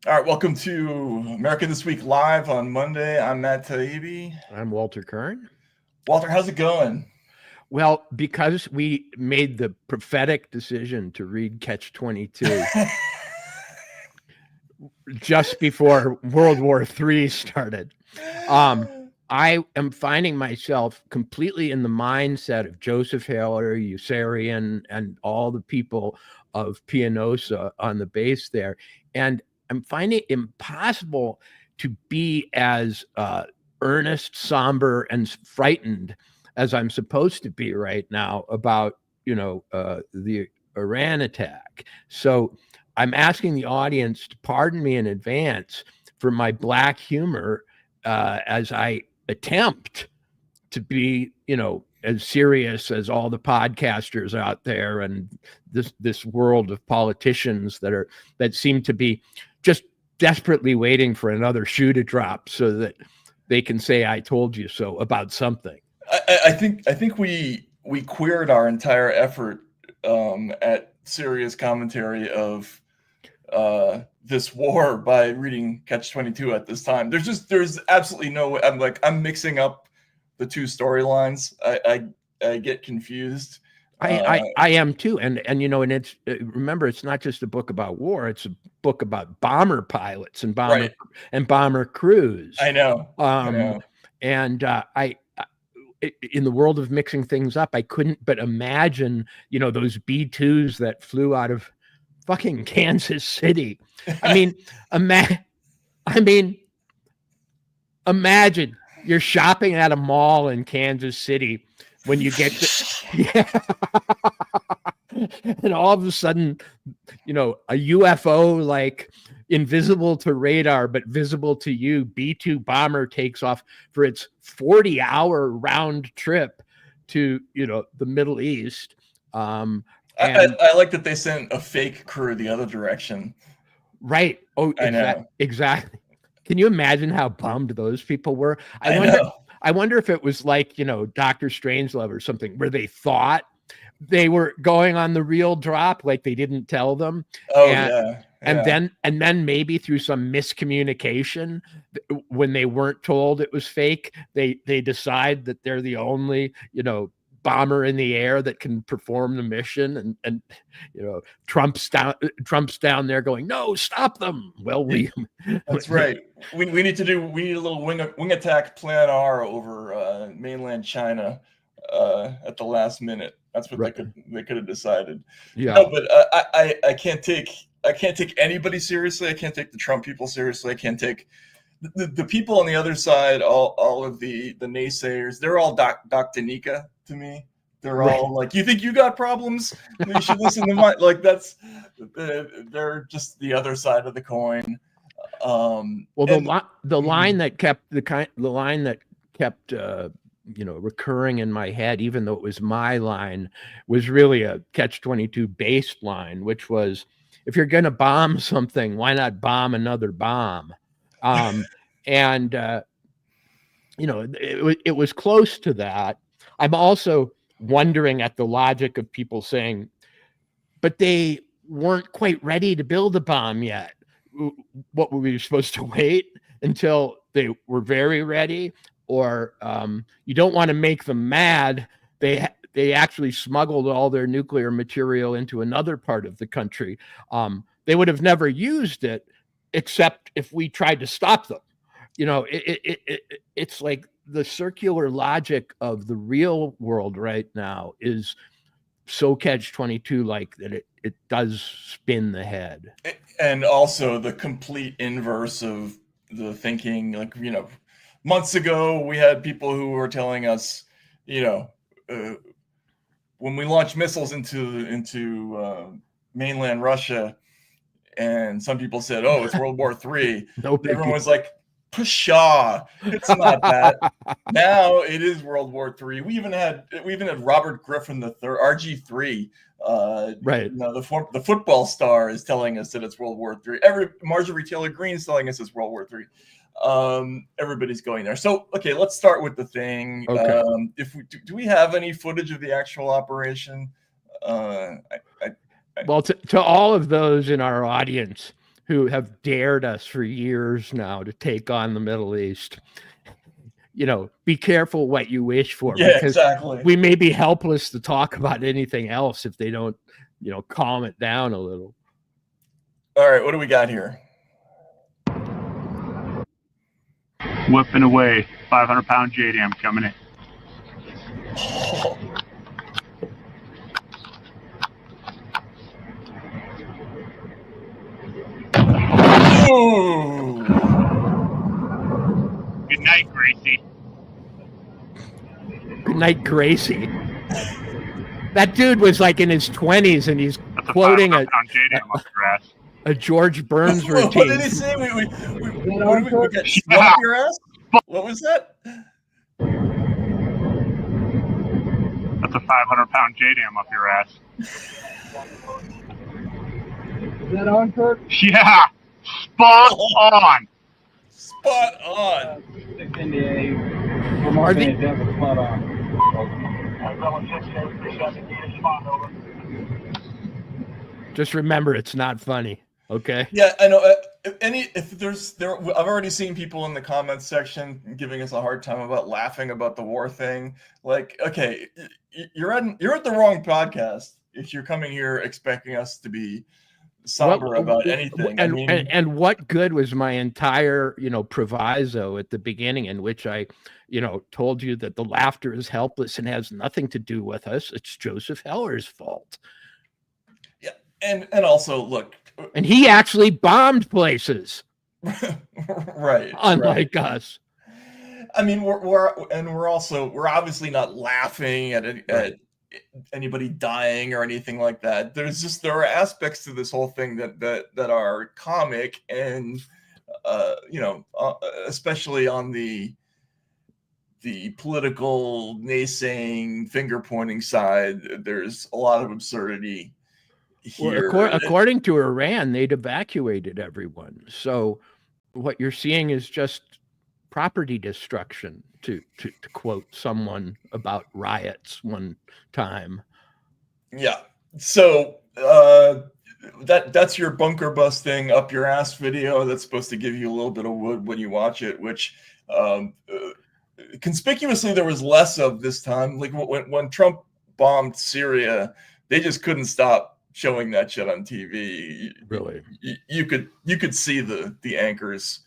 All right, welcome to America This Week Live on Monday. I'm Matt Taibbi. I'm Walter Kern. Walter, how's it going? Well, because we made the prophetic decision to read Catch 22 just before World War III started, I am finding myself completely in the mindset of Joseph Heller, Yossarian, and all the people of Pianosa on the base there. And I'm finding it impossible to be as earnest, somber, and frightened as I'm supposed to be right now about, the Iran attack. So I'm asking the audience to pardon me in advance for my black humor as I attempt to be, as serious as all the podcasters out there and this world of politicians that seem to be just desperately waiting for another shoe to drop so that they can say "I told you so" about something. I think we queered our entire effort at serious commentary of this war by reading Catch 22 at this time. There's absolutely no way. I'm mixing up the two storylines. I get confused. I am too, and it's remember, it's not just a book about war; it's a book about bomber pilots and Right. bomber crews. I know. And in the world of mixing things up, I couldn't but imagine, those B-2s that flew out of fucking Kansas City. I mean, imagine you're shopping at a mall in Kansas City when you get to, and all of a sudden, a UFO, like invisible to radar but visible to you, B-2 bomber takes off for its 40-hour round trip to the Middle East. I like that they sent a fake crew the other direction. Right. Oh, exactly. Can you imagine how bummed those people were? I wonder if it was like, Dr. Strangelove or something, where they thought they were going on the real drop, like they didn't tell them. Oh, yeah. And then maybe through some miscommunication, when they weren't told it was fake, they decide that they're the only, bomber in the air that can perform the mission, and Trump's down there going, "No, stop them." Well, that's right. We need a little wing attack plan R over mainland China at the last minute. That's what they could have decided. Yeah. No, but I can't take anybody seriously. I can't take the Trump people seriously. I can't take the people on the other side, all of the naysayers. They're all Doc Danica to me. They're all like, you think you got problems? You should listen to mine. Like they're just the other side of the coin. The line that kept recurring in my head, even though it was my line, was really a Catch 22 based line, which was, if you're going to bomb something, why not bomb another bomb? And it was close to that. I'm also wondering at the logic of people saying, but they weren't quite ready to build a bomb yet. What were we supposed to wait until they were very ready? Or you don't want to make them mad. They actually smuggled all their nuclear material into another part of the country. They would have never used it except if we tried to stop them. It's like the circular logic of the real world right now is so Catch 22 like that it does spin the head. And also the complete inverse of the thinking. Like, months ago we had people who were telling us, when we launch missiles into mainland Russia, and some people said, "Oh, it's World War III." Everyone was like, "Pshaw, it's not that." Now it is World War III. We even had Robert Griffin III, RG3. The football star is telling us that it's World War III. Marjorie Taylor Greene is telling us it's World War III. Everybody's going there. So, okay, let's start with the thing. Okay. If we do we have any footage of the actual operation? Well, to all of those in our audience who have dared us for years now to take on the Middle East. Be careful what you wish for, Yeah, because exactly. we may be helpless to talk about anything else if they don't, calm it down a little. All right, what do we got here? Whipping away, 500-pound JDM coming in. Oh. Ooh. Good night, Gracie. Good night, Gracie. That dude was like in his 20s, and he's That's quoting 500-pound JDM up your ass. a George Burns What routine. did he say? We got spun up your ass? What was that? That's a 500-pound JDM up your ass. Is that on, Kurt? Yeah, spot on. Spot on. Are they- Spot on. Just remember, it's not funny. Okay. Yeah, I know. I've already seen people in the comments section giving us a hard time about laughing about the war thing. Like, okay, you're at the wrong podcast if you're coming here expecting us to be somber about anything. And what good was my entire, proviso at the beginning, in which I, told you that the laughter is helpless and has nothing to do with us. It's Joseph Heller's fault. Yeah, and also look, and he actually bombed places, right? Unlike us. I mean, we're obviously not laughing at anybody dying or anything like that. There are aspects to this whole thing that are comic, and especially on the political naysaying, finger pointing side, there's a lot of absurdity here. Well, according to Iran, they'd evacuated everyone. So what you're seeing is just property destruction, to quote someone about riots one time. Yeah. So that's your bunker busting up your ass video that's supposed to give you a little bit of wood when you watch it, which conspicuously there was less of this time. Like when Trump bombed Syria, they just couldn't stop showing that shit on TV. Really, you could see the anchors.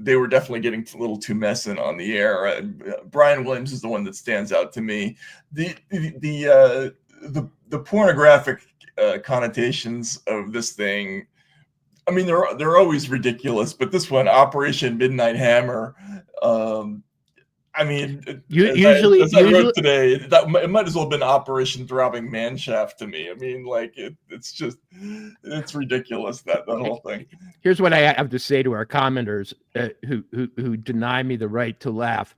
They were definitely getting a little too messing on the air. Brian Williams is the one that stands out to me. The pornographic connotations of this thing, I mean, they're always ridiculous, but this one, Operation Midnight Hammer, I mean, as I wrote today, it might as well have been Operation Throbbing Manshaft to me. I mean, like it's ridiculous, that whole thing. Here's what I have to say to our commenters who deny me the right to laugh.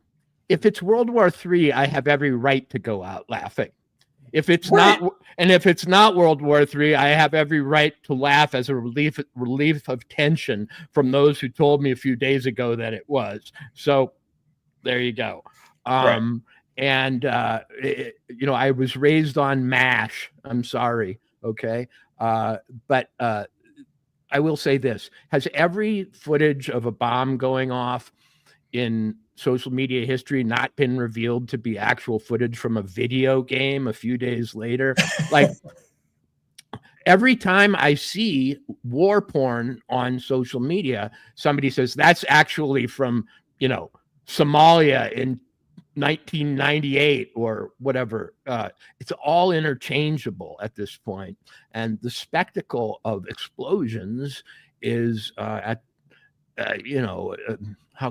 If it's World War III, I have every right to go out laughing. If it's not World War III, I have every right to laugh as a relief of tension from those who told me a few days ago that it was. So there you go. And I was raised on MASH. I'm sorry. Okay. But I will say this: has every footage of a bomb going off in social media history not been revealed to be actual footage from a video game a few days later? Like, every time I see war porn on social media, somebody says that's actually from, Somalia in 1998 or whatever. It's all interchangeable at this point. And the spectacle of explosions is how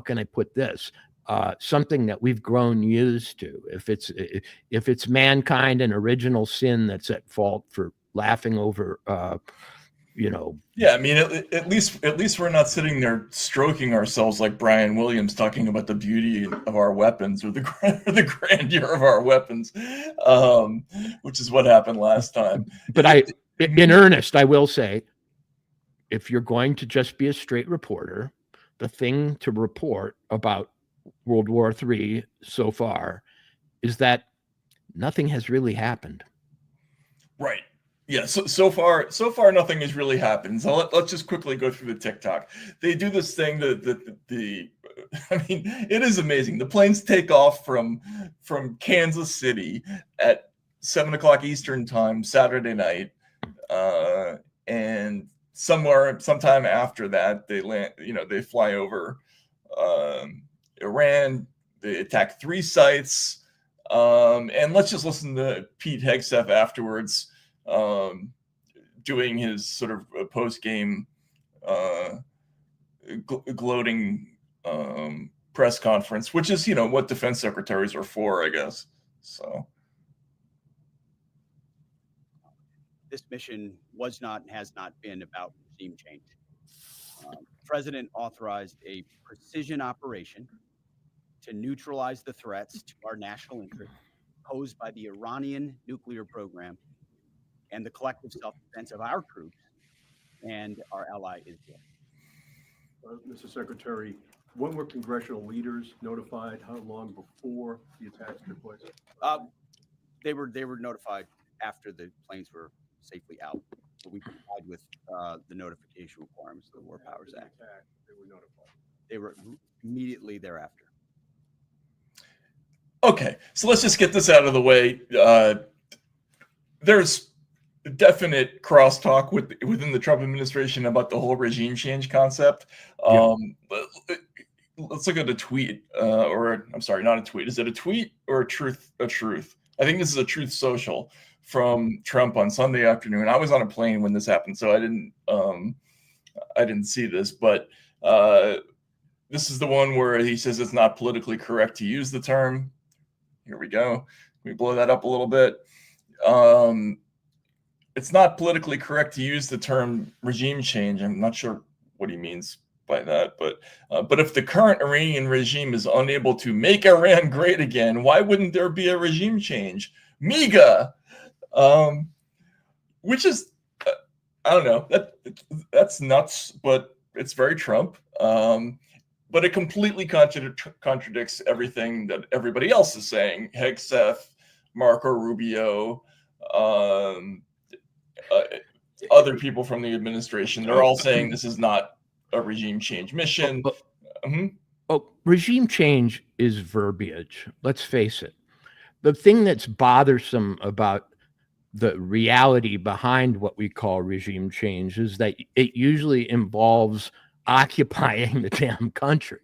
can I put this? Something that we've grown used to. If it's mankind and original sin that's at fault for laughing over, Yeah, I mean, at least we're not sitting there stroking ourselves like Brian Williams talking about the beauty of our weapons or the grandeur of our weapons, which is what happened last time. But in earnest, I will say, if you're going to just be a straight reporter, the thing to report about World War III so far is that nothing has really happened. Right. Yeah, so far nothing has really happened. So let's just quickly go through the TikTok. They do this thing that the I mean, it is amazing. The planes take off from Kansas City at 7 o'clock Eastern time Saturday night, and sometime after that they land. They fly over Iran. They attack 3 sites, and let's just listen to Pete Hegseth afterwards, doing his sort of post-game gloating press conference, which is what defense secretaries are for, I guess. So this mission was not and has not been about regime change. The president authorized a precision operation to neutralize the threats to our national interest posed by the Iranian nuclear program and the collective self-defense of our troops and our ally Israel. Mr. Secretary, when were congressional leaders notified? How long before the attacks took place? They were notified after the planes were safely out. But we complied with the notification requirements of the War Powers Act. They were notified. They were immediately thereafter. Okay, so let's just get this out of the way. There's definite crosstalk within the Trump administration about the whole regime change concept. Let's look at a tweet, or I'm sorry, not a tweet. Is it a tweet or a truth? A truth. I think this is a Truth Social from Trump on Sunday afternoon. I was on a plane when this happened, so I didn't see this, but this is the one where he says it's not politically correct to use the term. Here we go. Can we blow that up a little bit? It's not politically correct to use the term regime change. I'm not sure what he means by that, but if the current Iranian regime is unable to make Iran great again, why wouldn't there be a regime change? MEGA, which is, I don't know, that's nuts, but it's very Trump. But it completely contradicts everything that everybody else is saying. Hegseth, Marco Rubio, other people from the administration, they're all saying this is not a regime change mission. Regime change is verbiage. Let's face it. The thing that's bothersome about the reality behind what we call regime change is that it usually involves occupying the damn country.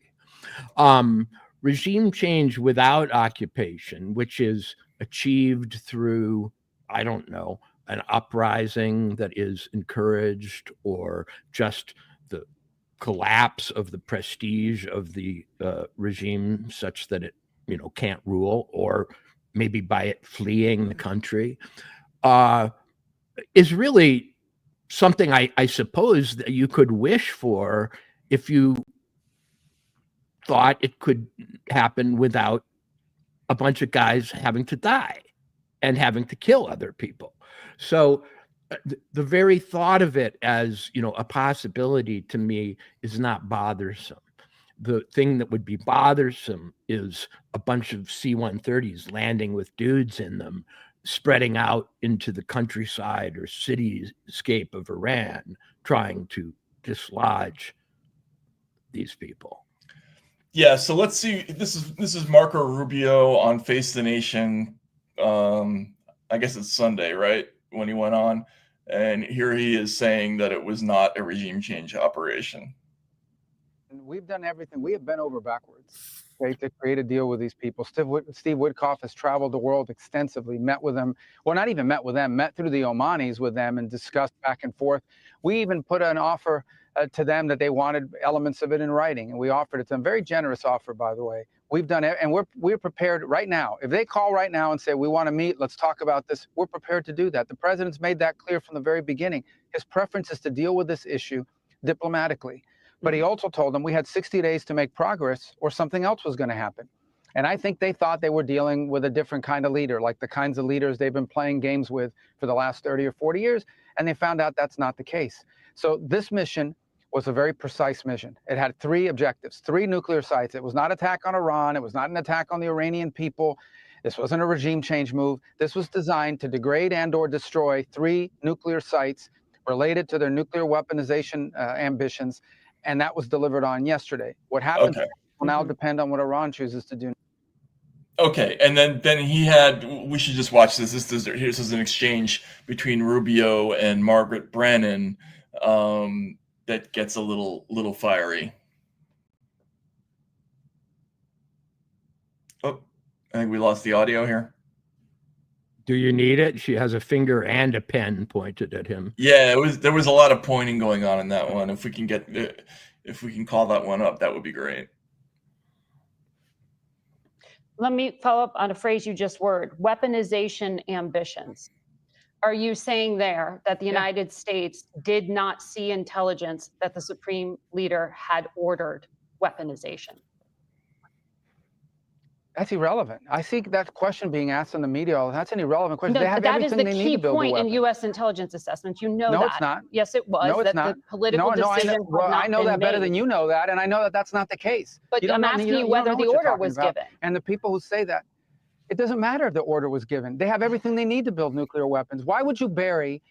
Regime change without occupation, which is achieved through, I don't know, an uprising that is encouraged, or just the collapse of the prestige of the regime such that it can't rule, or maybe by it fleeing the country, is really something I suppose that you could wish for if you thought it could happen without a bunch of guys having to die and having to kill other people. So the very thought of it as, a possibility to me is not bothersome. The thing that would be bothersome is a bunch of C-130s landing with dudes in them, spreading out into the countryside or cityscape of Iran, trying to dislodge these people. Yeah, so let's see. This is Marco Rubio on Face the Nation. I guess it's Sunday, right, when he went on, and here he is saying that it was not a regime change operation. We've done everything. We have bent over backwards, okay, to create a deal with these people. Steve Witkoff has traveled the world extensively, met with them. Well, not even met with them, met through the Omanis with them and discussed back and forth. We even put an offer to them that they wanted elements of it in writing, and we offered it to them. Very generous offer, by the way. We've done it, and we're prepared right now. If they call right now and say, we want to meet, let's talk about this, we're prepared to do that. The president's made that clear from the very beginning. His preference is to deal with this issue diplomatically. But he also told them we had 60 days to make progress or something else was going to happen. And I think they thought they were dealing with a different kind of leader, like the kinds of leaders they've been playing games with for the last 30 or 40 years. And they found out that's not the case. So this mission was a very precise mission. It had 3 objectives, 3 nuclear sites. It was not attack on Iran. It was not an attack on the Iranian people. This wasn't a regime change move. This was designed to degrade and or destroy 3 nuclear sites related to their nuclear weaponization ambitions, and that was delivered on yesterday. What happens will now depend on what Iran chooses to do. Okay, and then he had. We should just watch this. This is an exchange between Rubio and Margaret Brennan that gets a little fiery. Oh, I think we lost the audio here. Do you need it? She has a finger and a pen pointed at him. Yeah, there was a lot of pointing going on in that one. If we can call that one up, that would be great. Let me follow up on a phrase you just word, weaponization ambitions. Are you saying there that the United States did not see intelligence that the Supreme Leader had ordered weaponization? That's irrelevant. I see that question being asked in the media. That's an irrelevant question. No, they have that is everything the they need key to build point a in weapon. U.S. intelligence assessments. You know No, that. it's not. Yes, it was. No, it's that not. The political decision I know that better than you know that, and I know that that's not the case. But I'm asking you whether the order was given. And the people who say that, it doesn't matter if the order was given. They have everything they need to build nuclear weapons. Why would you bury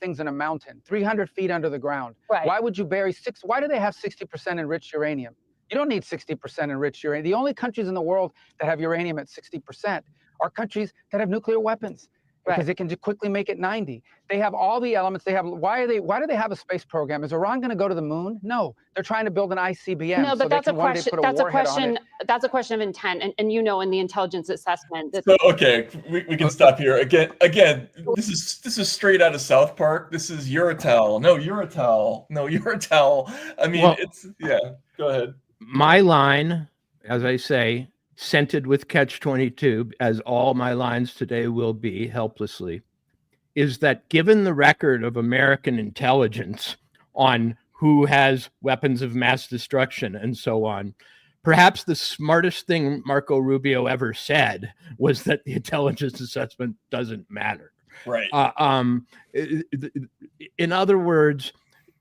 things in a mountain, 300 feet under the ground? Right. Why would you bury why do they have 60% enriched uranium? You don't need 60% enriched uranium. The only countries in the world that have uranium at 60% are countries that have nuclear weapons, because they can quickly make it 90. They have all the elements. They have. Why do they have a space program? Is Iran going to go to the moon? No, they're trying to build an ICBM. No, but so that's a question. That's a question. It. That's a question of intent, and you know, in the intelligence assessment. So, okay, we can stop here again. This is straight out of South Park. This is Uratel. No, Uratel. No, Uratel. I mean, Go ahead. My line, as I say, scented with catch-22, as all my lines today will be helplessly, is that given the record of American intelligence on who has weapons of mass destruction and so on, perhaps the smartest thing Marco Rubio ever said was that the intelligence assessment doesn't matter. Right. In other words,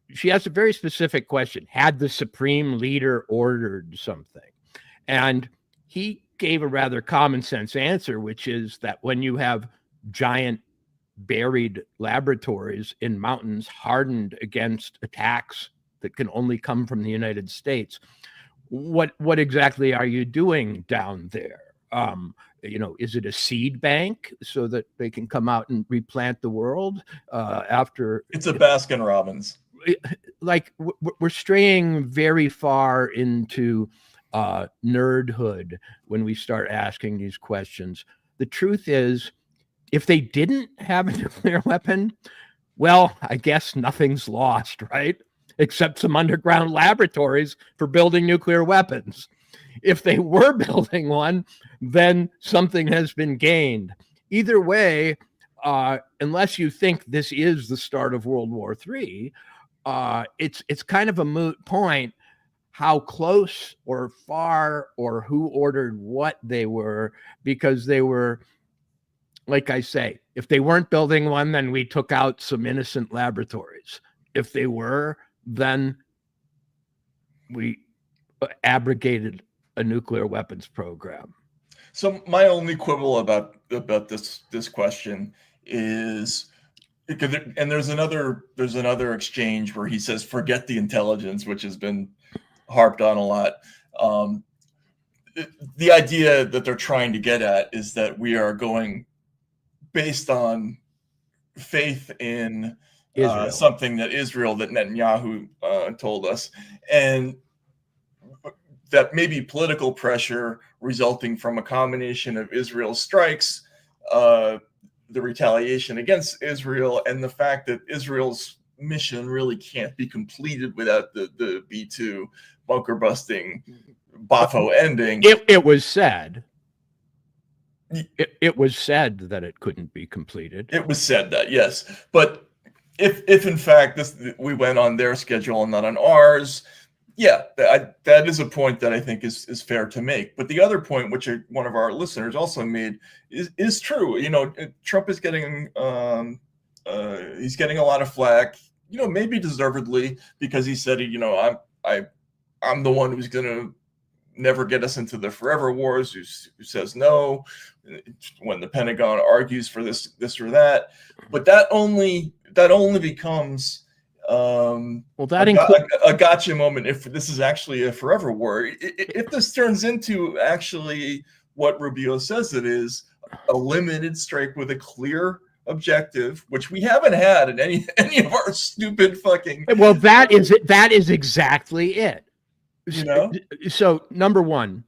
she asked a very specific question. Had the Supreme Leader ordered something? And he gave a rather common sense answer, which is that when you have giant buried laboratories in mountains hardened against attacks that can only come from the United States, what exactly are you doing down there? Is it a seed bank so that they can come out and replant the world after? It's a Baskin Robbins. Like we're straying very far into nerdhood when we start asking these questions. The truth is, if they didn't have a nuclear weapon, well, I guess nothing's lost, right? Except some underground laboratories for building nuclear weapons. If they were building one, then something has been gained. Either way, unless you think this is the start of World War III, it's kind of a moot point how close or far or who ordered what they were, because they were, like I say, if they weren't building one, then we took out some innocent laboratories. If they were, then we abrogated a nuclear weapons program. So my only quibble about this question is, and there's another exchange where he says, forget the intelligence, which has been harped on a lot. The idea that they're trying to get at is that we are going based on faith in something that Netanyahu told us, and that maybe political pressure resulting from a combination of Israel's strikes, the retaliation against Israel, and the fact that Israel's mission really can't be completed without the B-2 bunker busting Bafo ending. It was said. It was said that it couldn't be completed. It was said that, yes. But if in fact we went on their schedule and not on ours, yeah, that is a point that I think is fair to make. But the other point, which one of our listeners also made, is true. Trump is getting he's getting a lot of flack. Maybe deservedly, because he said, I'm the one who's going to never get us into the forever wars, who says no when the Pentagon argues for this or that. But that only becomes a gotcha moment if this is actually a forever war. If this turns into actually what Rubio says it is, a limited strike with a clear objective, which we haven't had in any of our stupid fucking. Well, that is exactly it. You know. So number one,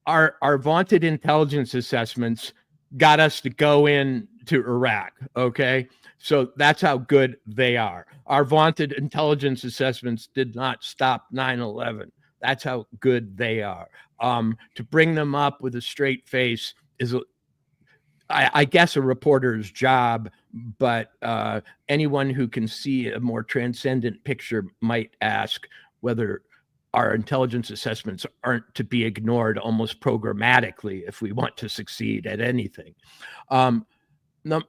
our vaunted intelligence assessments got us to go in to Iraq. Okay, so that's how good they are. Our vaunted intelligence assessments did not stop 9/11. That's how good they are. To bring them up with a straight face is, I guess, a reporter's job, but anyone who can see a more transcendent picture might ask whether our intelligence assessments aren't to be ignored almost programmatically if we want to succeed at anything.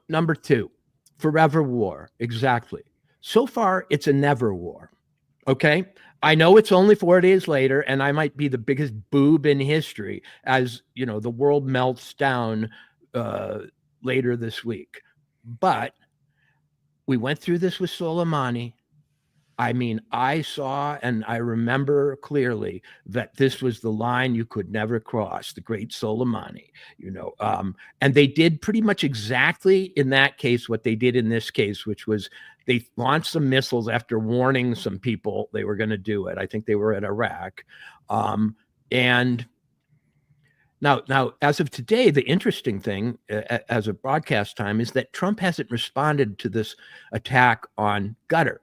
Number two, forever war. Exactly. So far, it's a never war. Okay. I know it's only 4 days later, and I might be the biggest boob in history as, you know, the world melts down later this week. But we went through this with Soleimani. I mean, I saw and I remember clearly that this was the line you could never cross, the great Soleimani, you know. And they did pretty much exactly in that case what they did in this case, which was they launched some missiles after warning some people they were going to do it. I think they were at Iraq. And now, as of today, the interesting thing as of broadcast time is that Trump hasn't responded to this attack on Qatar.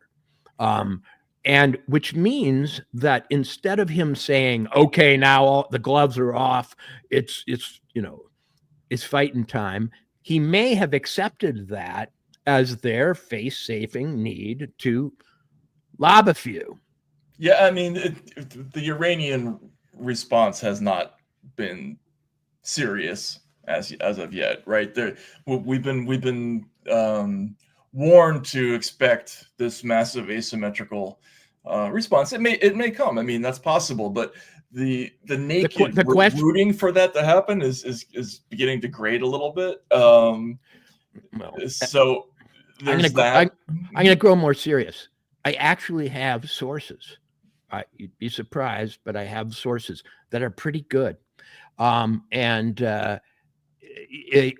And which means that instead of him saying, okay, now all the gloves are off, it's fighting time, he may have accepted that as their face-saving need to lob a few. Yeah, I mean, the Iranian response has not been serious as of yet, right? We've been warned to expect this massive asymmetrical response. It may come. I mean, that's possible, but the naked rooting for that to happen is beginning to grate a little bit. So there's I'm going to grow more serious. I actually have sources. You'd be surprised, but I have sources that are pretty good, and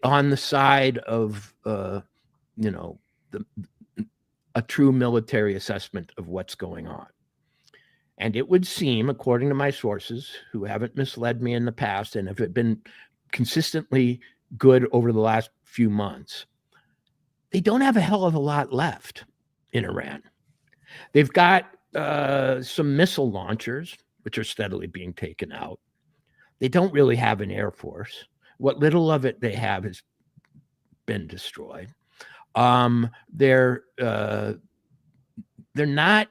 on the side of a true military assessment of what's going on. And it would seem, according to my sources, who haven't misled me in the past and have been consistently good over the last few months, they don't have a hell of a lot left in Iran. They've got some missile launchers, which are steadily being taken out. They don't really have an air force. What little of it they have has been destroyed. They're not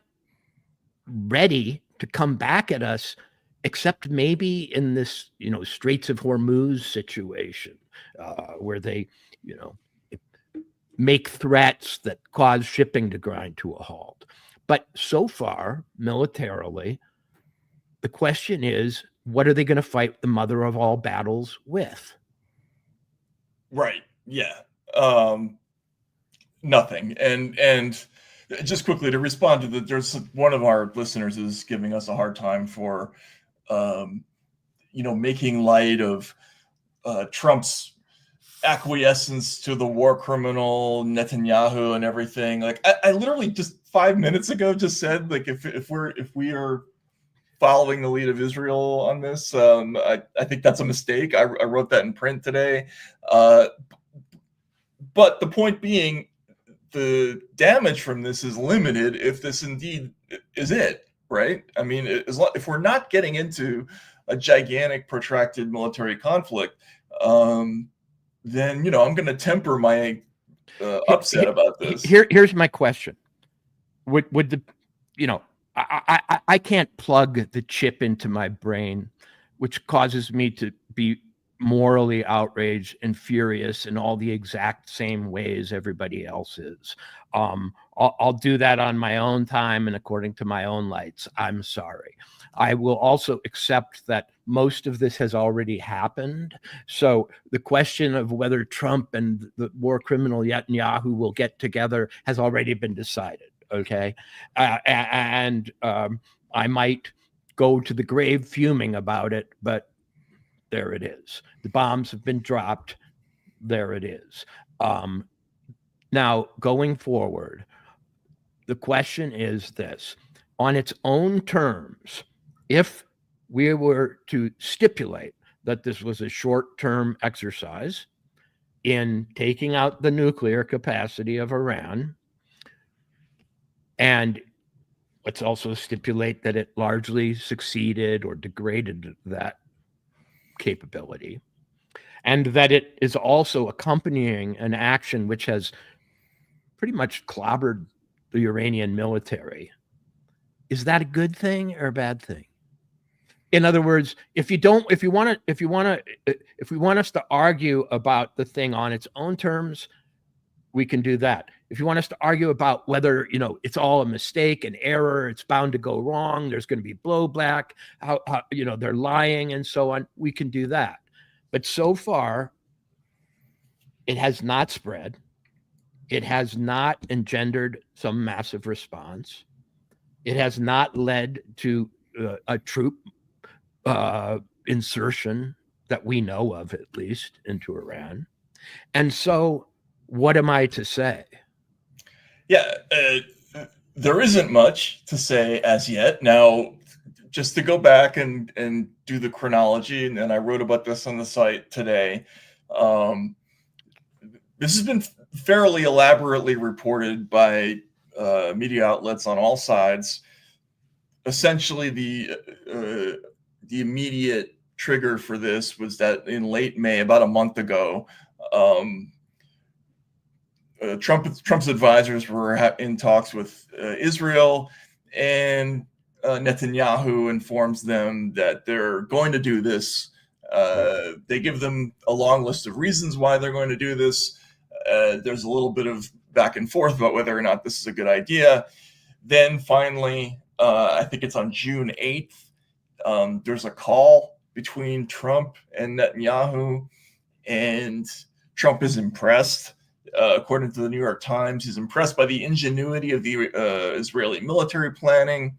ready to come back at us, except maybe in this, Straits of Hormuz situation, where they, make threats that cause shipping to grind to a halt. But so far, militarily, the question is, what are they going to fight the mother of all battles with? Right. Yeah. Nothing. And just quickly to respond to there's one of our listeners is giving us a hard time for, making light of Trump's acquiescence to the war criminal Netanyahu and everything. Like I literally just 5 minutes ago just said, like, if we are following the lead of Israel on this, I think that's a mistake. I wrote that in print today. But the point being, the damage from this is limited if this indeed is it, right? I mean, if we're not getting into a gigantic, protracted military conflict, then, I'm going to temper my upset about this. Here's my question. Would the, I can't plug the chip into my brain, which causes me to be morally outraged and furious in all the exact same ways everybody else is. I'll do that on my own time and according to my own lights. I'm sorry. I will also accept that most of this has already happened. So the question of whether Trump and the war criminal Netanyahu will get together has already been decided. Okay. I might go to the grave fuming about it, but there it is. The bombs have been dropped. There it is. Now, going forward, the question is this: on its own terms, if we were to stipulate that this was a short-term exercise in taking out the nuclear capacity of Iran, and let's also stipulate that it largely succeeded or degraded that capability, and that it is also accompanying an action which has pretty much clobbered the Iranian military. Is that a good thing or a bad thing? In other words, if we want us to argue about the thing on its own terms, we can do that. If you want us to argue about whether, it's all a mistake, an error, it's bound to go wrong, there's going to be blowback, how they're lying and so on, we can do that. But so far, it has not spread. It has not engendered some massive response. It has not led to a troop insertion that we know of, at least, into Iran. And so what am I to say? Yeah, there isn't much to say as yet. Now, just to go back and do the chronology, and I wrote about this on the site today. This has been fairly elaborately reported by media outlets on all sides. Essentially, the immediate trigger for this was that in late May, about a month ago, Trump's advisors were in talks with Israel, and Netanyahu informs them that they're going to do this. They give them a long list of reasons why they're going to do this. There's a little bit of back and forth about whether or not this is a good idea. Then finally, I think it's on June 8th, there's a call between Trump and Netanyahu, and Trump is impressed. According to the New York Times, he's impressed by the ingenuity of the Israeli military planning.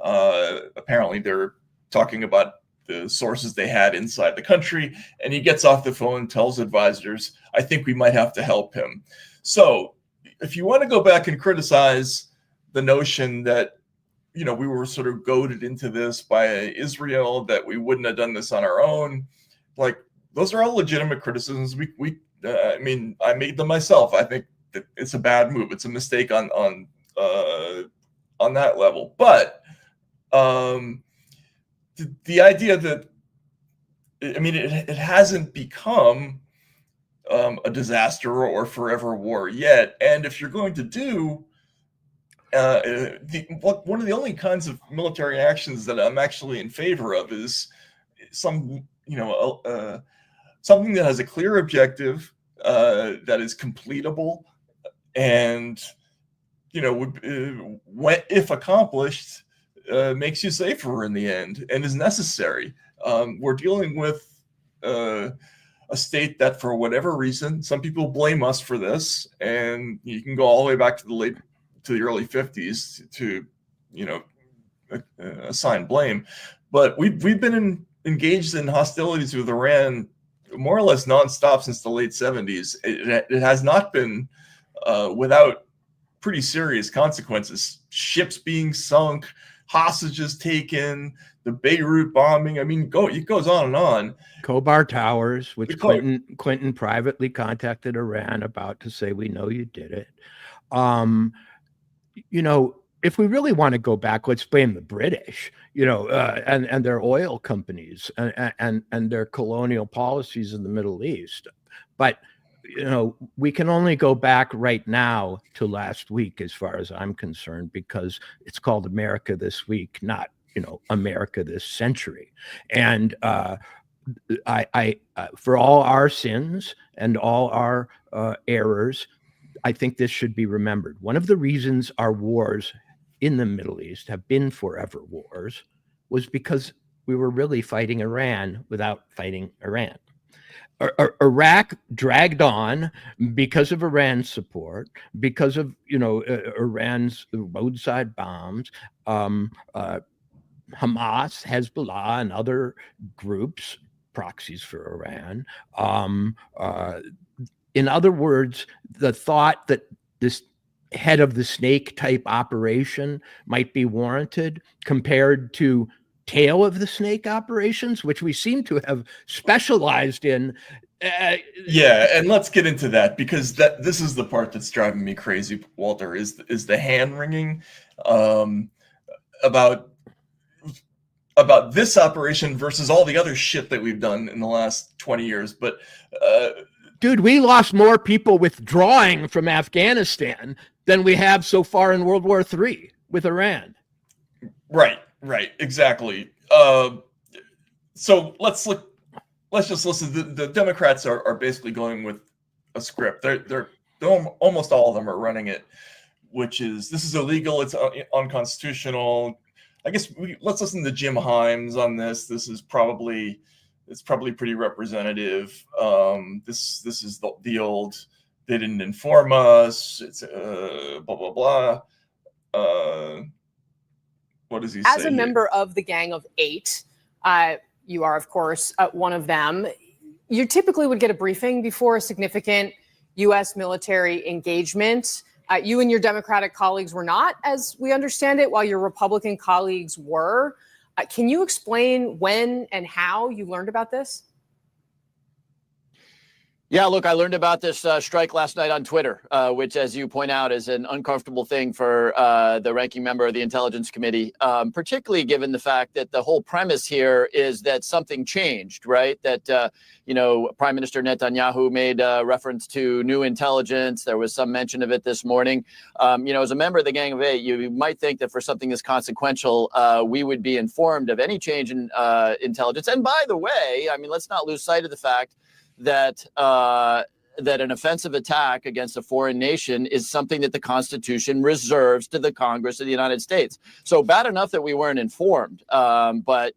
Apparently, they're talking about the sources they had inside the country, and he gets off the phone and tells advisors, I think we might have to help him. So if you want to go back and criticize the notion that, we were sort of goaded into this by Israel, that we wouldn't have done this on our own, like, those are all legitimate criticisms. I made them myself. I think that it's a bad move. It's a mistake on that level. But the idea that, it hasn't become a disaster or forever war yet. And if you're going to do one of the only kinds of military actions that I'm actually in favor of is something that has a clear objective, that is completable, and if accomplished, makes you safer in the end and is necessary. We're dealing with a state that, for whatever reason, some people blame us for this, and you can go all the way back to the early 50s to assign blame. But we've been engaged in hostilities with Iran more or less nonstop since the late 70s. It has not been without pretty serious consequences. Ships being sunk, hostages taken, the Beirut bombing. It goes on and on. Khobar Towers, which Clinton privately contacted Iran about to say, we know you did it. If we really want to go back, let's blame the British, and their oil companies and their colonial policies in the Middle East. But, we can only go back right now to last week, as far as I'm concerned, because it's called America This Week, not, America This Century. And I for all our sins and all our errors, I think this should be remembered. One of the reasons our wars in the Middle East have been forever wars was because we were really fighting Iran without fighting Iran. Iraq dragged on because of Iran's support, because of Iran's roadside bombs, Hamas, Hezbollah, and other groups, proxies for Iran. In other words, the thought that this head of the snake type operation might be warranted compared to tail of the snake operations, which we seem to have specialized in. Yeah, and let's get into that, because this is the part that's driving me crazy, Walter, is the hand wringing about this operation versus all the other shit that we've done in the last 20 years. But dude, we lost more people withdrawing from Afghanistan than we have so far in World War III with Iran. Right, exactly. So let's just listen. The Democrats are basically going with a script. They're almost all of them are running it, which is, this is illegal, it's unconstitutional. I guess let's listen to Jim Himes on this. This is probably pretty representative. This is the old, they didn't inform us. It's blah blah blah. What does he say? As a member of the Gang of Eight, you are, of course, one of them. You typically would get a briefing before a significant U.S. military engagement. You and your Democratic colleagues were not, as we understand it, while your Republican colleagues were. Can you explain when and how you learned about this? Yeah, look, I learned about this strike last night on Twitter, which, as you point out, is an uncomfortable thing for the ranking member of the Intelligence Committee, particularly given the fact that the whole premise here is that something changed, right? That, Prime Minister Netanyahu made reference to new intelligence. There was some mention of it this morning. As a member of the Gang of Eight, you might think that for something as consequential, we would be informed of any change in intelligence. And by the way, let's not lose sight of the fact that an offensive attack against a foreign nation is something that the Constitution reserves to the Congress of the United States. So bad enough that we weren't informed, but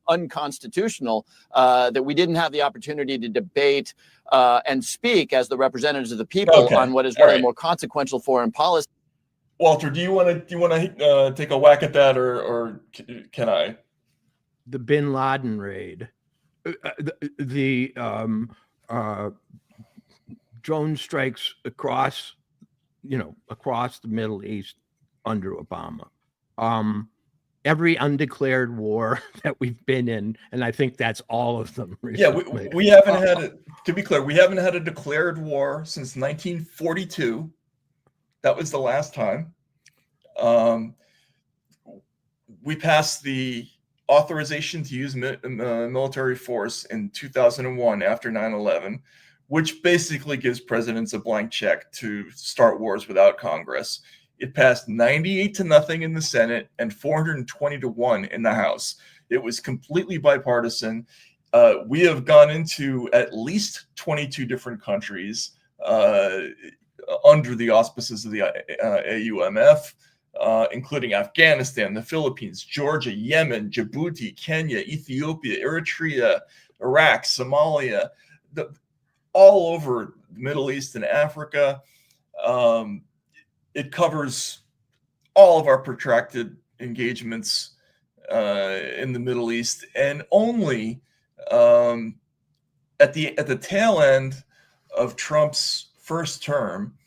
unconstitutional that we didn't have the opportunity to debate and speak as the representatives of the people on what is one of the more consequential foreign policy. Walter, do you want to take a whack at that, or can I? The Bin Laden raid, drone strikes across the Middle East under Obama. Every undeclared war that we've been in, and I think that's all of them recently. Yeah, we haven't had it. To be clear, we haven't had a declared war since 1942. That was the last time. We passed the authorization to use military force in 2001 after 9/11, which basically gives presidents a blank check to start wars without Congress. It passed 98-0 in the Senate and 420-1 in the House. It was completely bipartisan. We have gone into at least 22 different countries under the auspices of the AUMF. Including Afghanistan, the Philippines, Georgia, Yemen, Djibouti, Kenya, Ethiopia, Eritrea, Iraq, Somalia, all over the Middle East and Africa. It covers all of our protracted engagements in the Middle East, and only at the tail end of Trump's first term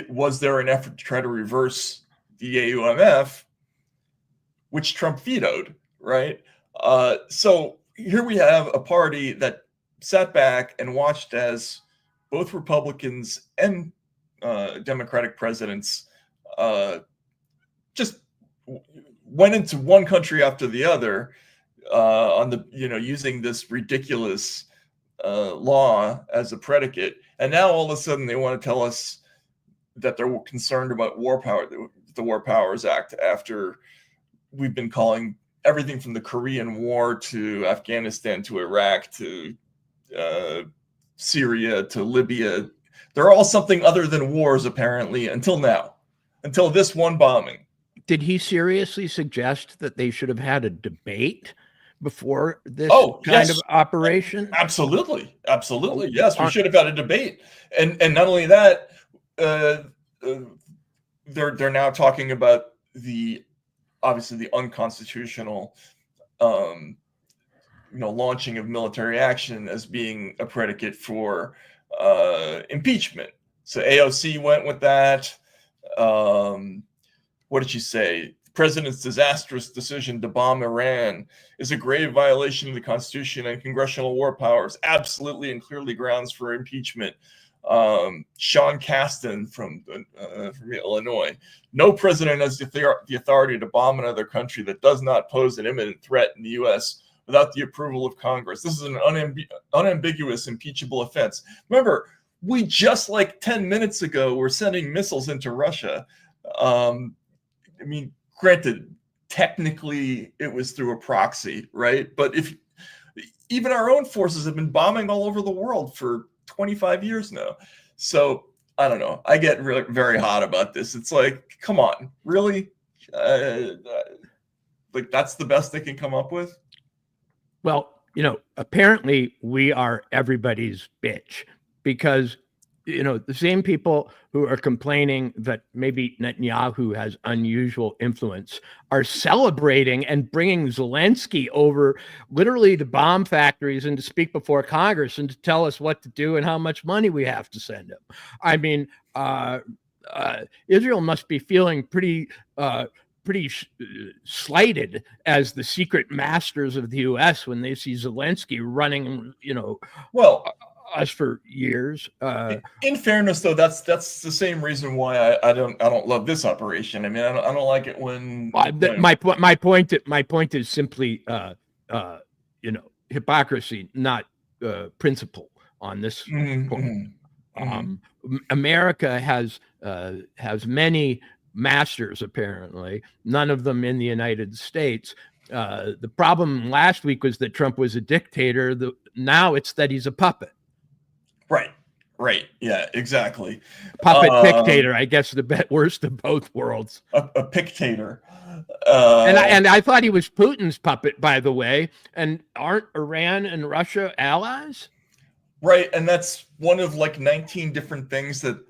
was there an effort to try to reverse the AUMF, which Trump vetoed, right? So here we have a party that sat back and watched as both Republicans and Democratic presidents just went into one country after the other on the using this ridiculous law as a predicate, and now all of a sudden they want to tell us that they're concerned about the War Powers Act, after we've been calling everything from the Korean War to Afghanistan to Iraq to Syria to Libya. They're all something other than wars, apparently, until now, until this one bombing. did he seriously suggest that they should have had a debate before this kind yes. of operation? Absolutely. Yes, we should have had a debate. And not only that, they're now talking about obviously the unconstitutional launching of military action as being a predicate for impeachment. So AOC went with that. What did she say? The president's disastrous decision to bomb Iran is a grave violation of the Constitution and congressional war powers, absolutely and clearly grounds for impeachment. Sean Casten from Illinois. No president has the authority to bomb another country that does not pose an imminent threat in the U.S. without the approval of Congress. This is an unambiguous impeachable offense. Remember, we just like 10 minutes ago were sending missiles into Russia. I mean, granted, technically it was through a proxy, right? But if even our own forces have been bombing all over the world for 25 years now. So I don't know. I get really, very hot about this. It's like, come on, really? Like that's the best they can come up with? Well, apparently we are everybody's bitch because, the same people who are complaining that maybe Netanyahu has unusual influence are celebrating and bringing Zelensky over literally to bomb factories and to speak before Congress and to tell us what to do and how much money we have to send him. I mean, Israel must be feeling pretty slighted as the secret masters of the U.S. when they see Zelensky running, us for years. In fairness, though, that's the same reason why I don't love this operation. I mean, I don't like it when my point is simply hypocrisy, not principle on this point. America has many masters, apparently, none of them in the United States. The problem last week was that Trump was a dictator. Now it's that he's a puppet. Right. Yeah, exactly. Puppet dictator, I guess the worst of both worlds. A dictator. And I thought he was Putin's puppet, by the way. And aren't Iran and Russia allies? Right, and that's one of like 19 different things that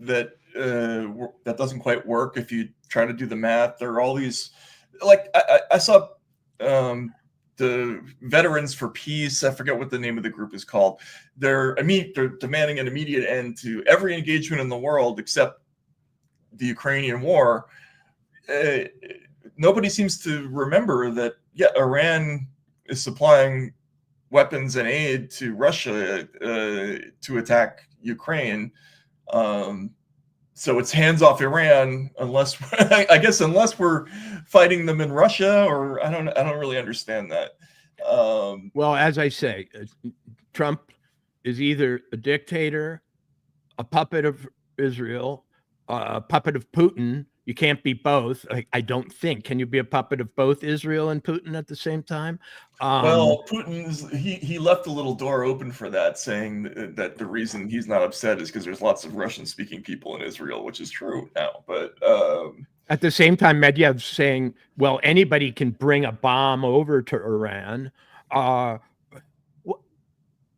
doesn't quite work if you try to do the math. There are all these, like I saw the Veterans for Peace. I forget what the name of the group is called. They're demanding an immediate end to every engagement in the world except the Ukrainian war. Nobody seems to remember that, Iran is supplying weapons and aid to Russia to attack Ukraine. So it's hands off Iran unless we're fighting them in Russia, or I don't really understand that. Well, as I say, Trump is either a dictator, a puppet of Israel, a puppet of Putin. You can't be both. I don't think. Can you be a puppet of both Israel and Putin at the same time? Well, Putin he left a little door open for that, saying that the reason he's not upset is because there's lots of Russian-speaking people in Israel, which is true now. But at the same time, Medyev's saying, well, anybody can bring a bomb over to Iran.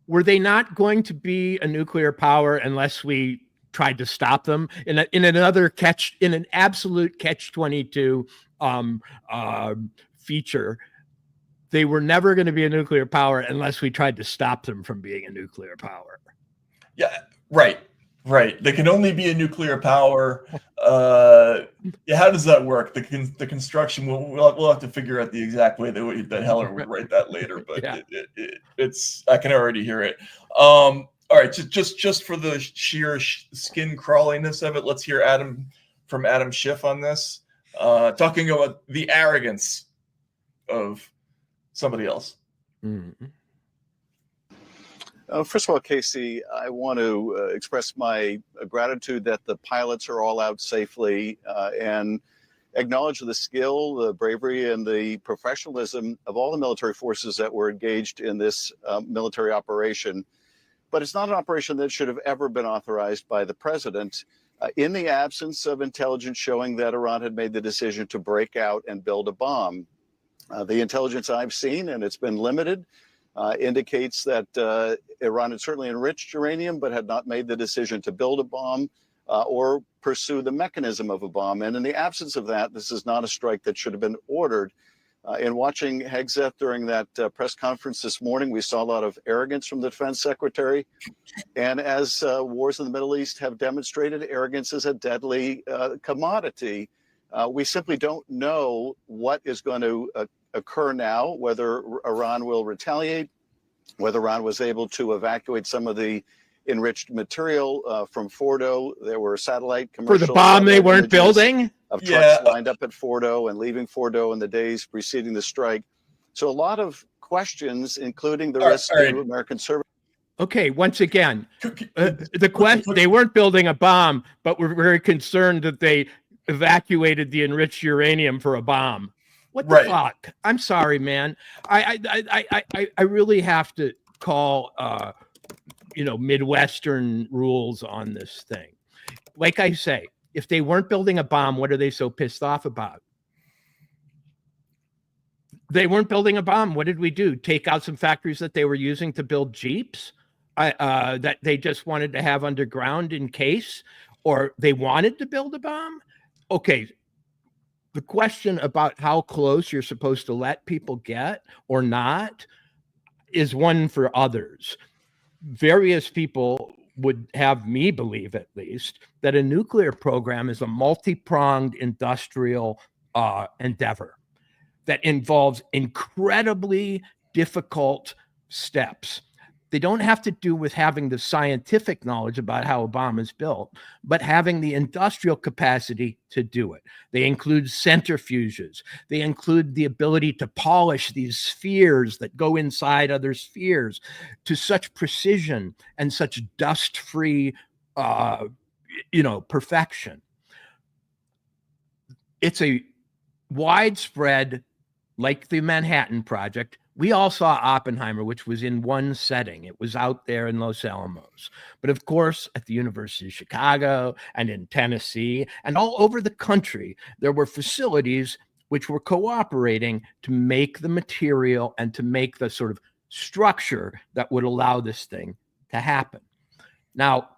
Were they not going to be a nuclear power unless we tried to stop them in an absolute catch-22 feature? They were never going to be a nuclear power unless we tried to stop them from being a nuclear power. Yeah, right. They can only be a nuclear power. How does that work? The construction. We'll have to figure out the exact way that Heller would write that later. But yeah. It's I can already hear it. All right, just for the sheer skin crawliness of it, let's hear Adam Schiff on this, talking about the arrogance of somebody else. Mm-hmm. First of all, Casey, I want to express my gratitude that the pilots are all out safely and acknowledge the skill, the bravery, and the professionalism of all the military forces that were engaged in this military operation. But it's not an operation that should have ever been authorized by the president. in the absence of intelligence showing that Iran had made the decision to break out and build a bomb. The intelligence I've seen, and it's been limited, indicates that Iran had certainly enriched uranium, but had not made the decision to build a bomb or pursue the mechanism of a bomb. And in the absence of that, this is not a strike that should have been ordered. In watching Hegseth during that press conference this morning, we saw a lot of arrogance from the defense secretary. And as wars in the Middle East have demonstrated, arrogance is a deadly commodity. We simply don't know what is going to occur now, whether Iran will retaliate, whether Iran was able to evacuate some of the enriched material from Fordo. There were satellite commercial For the bomb they weren't building? Of trucks lined up at Fordo and leaving Fordo in the days preceding the strike. So a lot of questions, including the risk to American service. Okay, once again, the question, they weren't building a bomb, but were very concerned that they evacuated the enriched uranium for a bomb. What the fuck? I'm sorry, man. I really have to call Midwestern rules on this thing. Like I say, if they weren't building a bomb, what are they so pissed off about? They weren't building a bomb. What did we do? Take out some factories that they were using to build Jeeps that they just wanted to have underground in case, or they wanted to build a bomb? Okay. The question about how close you're supposed to let people get or not is one for others. Various people would have me believe, at least, that a nuclear program is a multi-pronged industrial endeavor that involves incredibly difficult steps. They don't have to do with having the scientific knowledge about how a bomb is built, but having the industrial capacity to do it. They include centrifuges. They include the ability to polish these spheres that go inside other spheres to such precision and such dust-free, perfection. It's a widespread, like the Manhattan Project. We all saw Oppenheimer, which was in one setting. It was out there in Los Alamos. But of course, at the University of Chicago and in Tennessee and all over the country, there were facilities which were cooperating to make the material and to make the sort of structure that would allow this thing to happen. Now,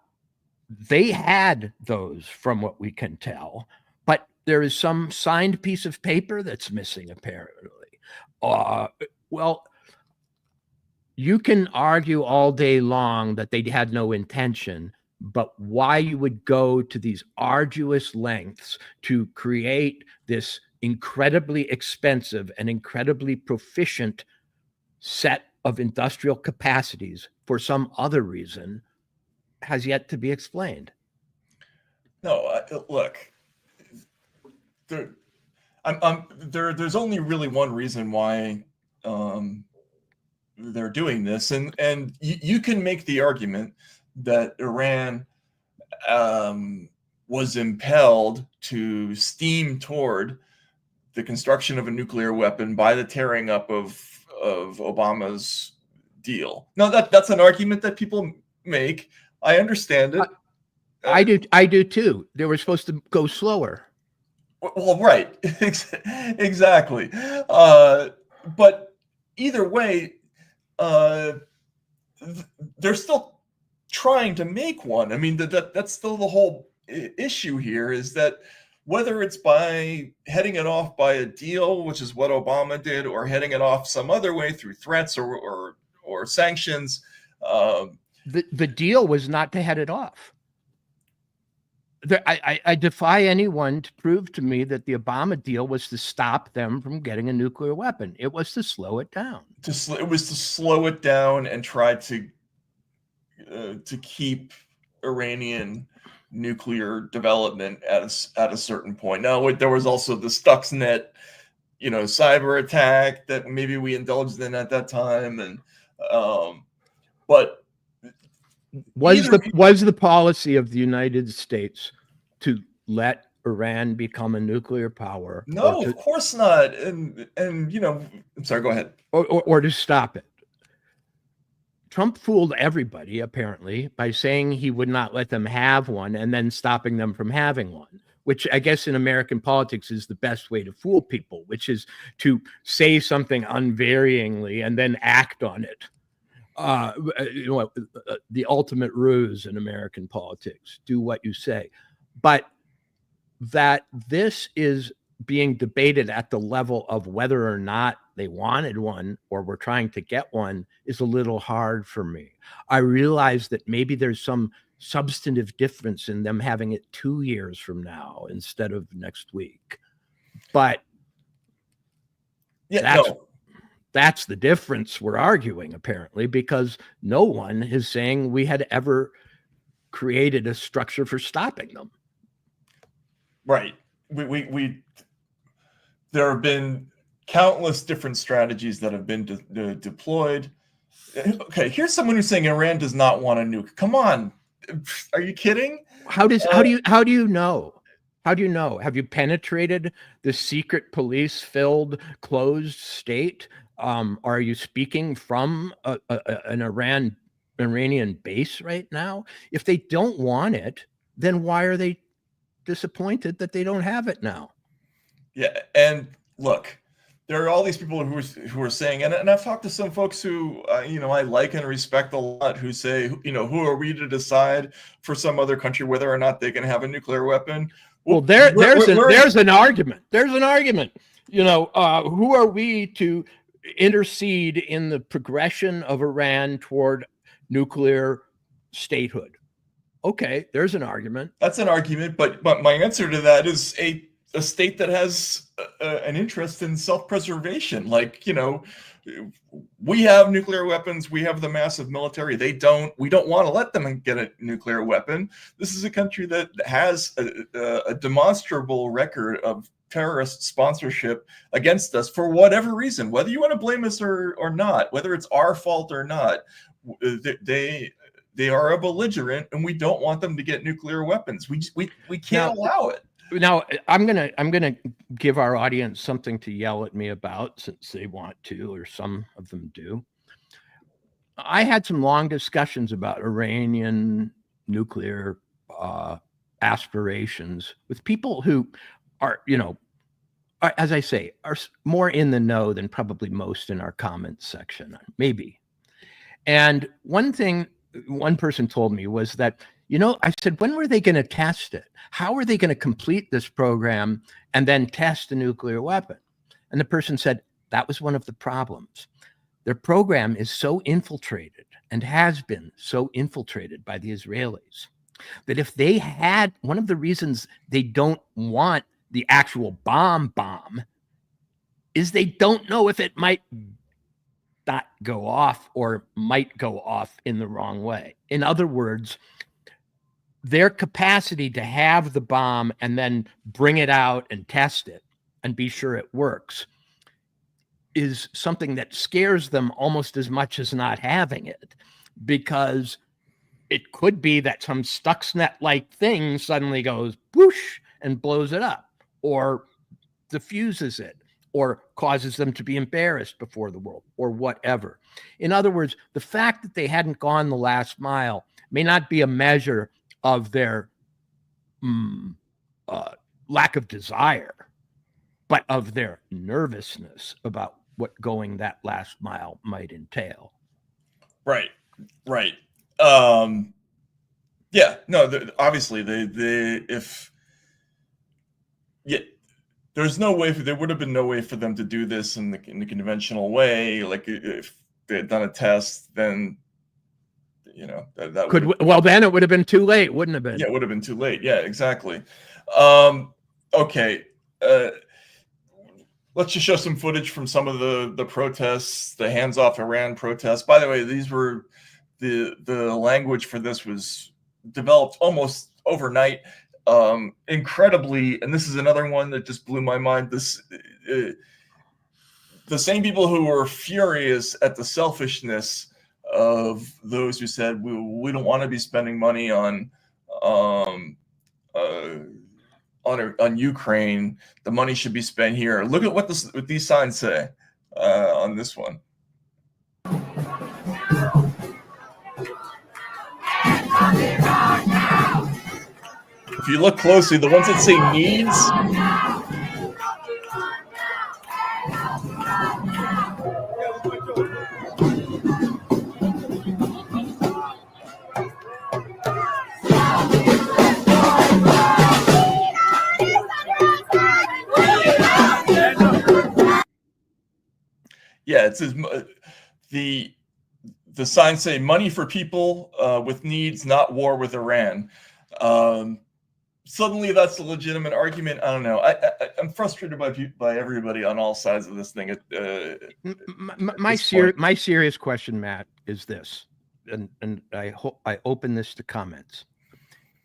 they had those from what we can tell, but there is some signed piece of paper that's missing, apparently. Well, you can argue all day long that they had no intention, but why you would go to these arduous lengths to create this incredibly expensive and incredibly proficient set of industrial capacities for some other reason has yet to be explained. No, look, there's only really one reason why they're doing this, and you can make the argument that Iran was impelled to steam toward the construction of a nuclear weapon by the tearing up of Obama's deal. Now that's an argument that people make. I understand it. I do too. They were supposed to go slower. Well, right, exactly. But either way, they're still trying to make one. I mean, that's still the whole issue here, is that whether it's by heading it off by a deal, which is what Obama did, or heading it off some other way through threats or sanctions. The deal was not to head it off. I defy anyone to prove to me that the Obama deal was to stop them from getting a nuclear weapon. It was to slow it down. It was to slow it down and try to keep Iranian nuclear development at a certain point. Now, there was also the Stuxnet, cyber attack that maybe we indulged in at that time, and but. Was the policy of the United States to let Iran become a nuclear power? No, of course not. And I'm sorry, go ahead. Or to stop it. Trump fooled everybody, apparently, by saying he would not let them have one and then stopping them from having one, which I guess in American politics is the best way to fool people, which is to say something unvaryingly and then act on it. The ultimate ruse in American politics, do what you say. But that this is being debated at the level of whether or not they wanted one or were trying to get one is a little hard for me. I realize that maybe there's some substantive difference in them having it 2 years from now instead of next week. But that's the difference we're arguing, apparently, because no one is saying we had ever created a structure for stopping them. Right. There have been countless different strategies that have been deployed. Okay, here's someone who's saying Iran does not want a nuke. Come on, are you kidding? How do you know? How do you know? Have you penetrated the secret police-filled closed state? Are you speaking from an Iranian base right now? If they don't want it, then why are they disappointed that they don't have it now? Yeah, and look, there are all these people who are saying, and I've talked to some folks who I like and respect a lot, who say, who are we to decide for some other country whether or not they can have a nuclear weapon? Well, there's an argument. There's an argument. Who are we to intercede in the progression of Iran toward nuclear statehood? Okay, there's an argument. That's an argument, but my answer to that is a state that has an interest in self-preservation. Like, we have nuclear weapons. We have the massive military. They don't. We don't want to let them get a nuclear weapon. This is a country that has a demonstrable record of terrorist sponsorship against us for whatever reason, whether you want to blame us or not, whether it's our fault or not. They are a belligerent, and we don't want them to get nuclear weapons. We can't allow it. Now, I'm gonna give our audience something to yell at me about, since they want to, or some of them do. I had some long discussions about Iranian nuclear aspirations with people who are, as I say, are more in the know than probably most in our comments section, maybe. And one thing one person told me was that, I said, when were they going to test it? How are they going to complete this program and then test a nuclear weapon? And the person said, that was one of the problems. Their program is so infiltrated and has been so infiltrated by the Israelis that if they had, one of the reasons they don't want the actual bomb is they don't know if it might not go off or might go off in the wrong way. In other words, their capacity to have the bomb and then bring it out and test it and be sure it works is something that scares them almost as much as not having it, because it could be that some Stuxnet-like thing suddenly goes whoosh and blows it up, or diffuses it, or causes them to be embarrassed before the world, or whatever. In other words, the fact that they hadn't gone the last mile may not be a measure of their lack of desire, but of their nervousness about what going that last mile might entail. Right. Yeah, no, obviously there's no way there would have been no way for them to do this in the conventional way. Like, if they had done a test, then that could, well, then it would have been too late, wouldn't have been? Yeah, it would have been too late. Yeah, exactly. Okay. Let's just show some footage from some of the protests, the Hands Off Iran protests. By the way, these were the language for this was developed almost overnight. Incredibly, and this is another one that just blew my mind. The same people who were furious at the selfishness of those who said we don't want to be spending money on Ukraine. The money should be spent here. Look at what these signs say on this one. If you look closely, the ones that say needs, yeah, it says the signs say money for people with needs, not war with Iran. Suddenly, that's a legitimate argument. I don't know. I'm frustrated by everybody on all sides of this thing. My serious question, Matt, is this, and I hope I open this to comments.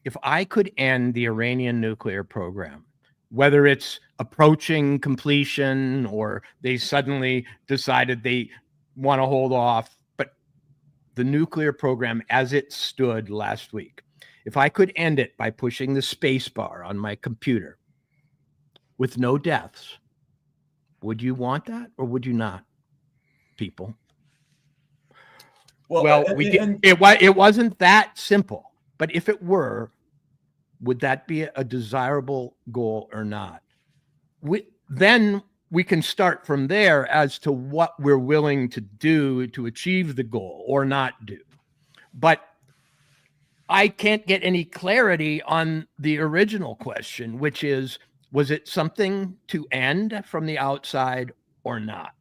If I could end the Iranian nuclear program, whether it's approaching completion or they suddenly decided they want to hold off, but the nuclear program as it stood last week, if I could end it by pushing the space bar on my computer with no deaths, would you want that or would you not, people? Well, it wasn't that simple, but if it were, would that be a desirable goal or not? Then we can start from there as to what we're willing to do to achieve the goal or not do. But I can't get any clarity on the original question, which is, was it something to end from the outside or not?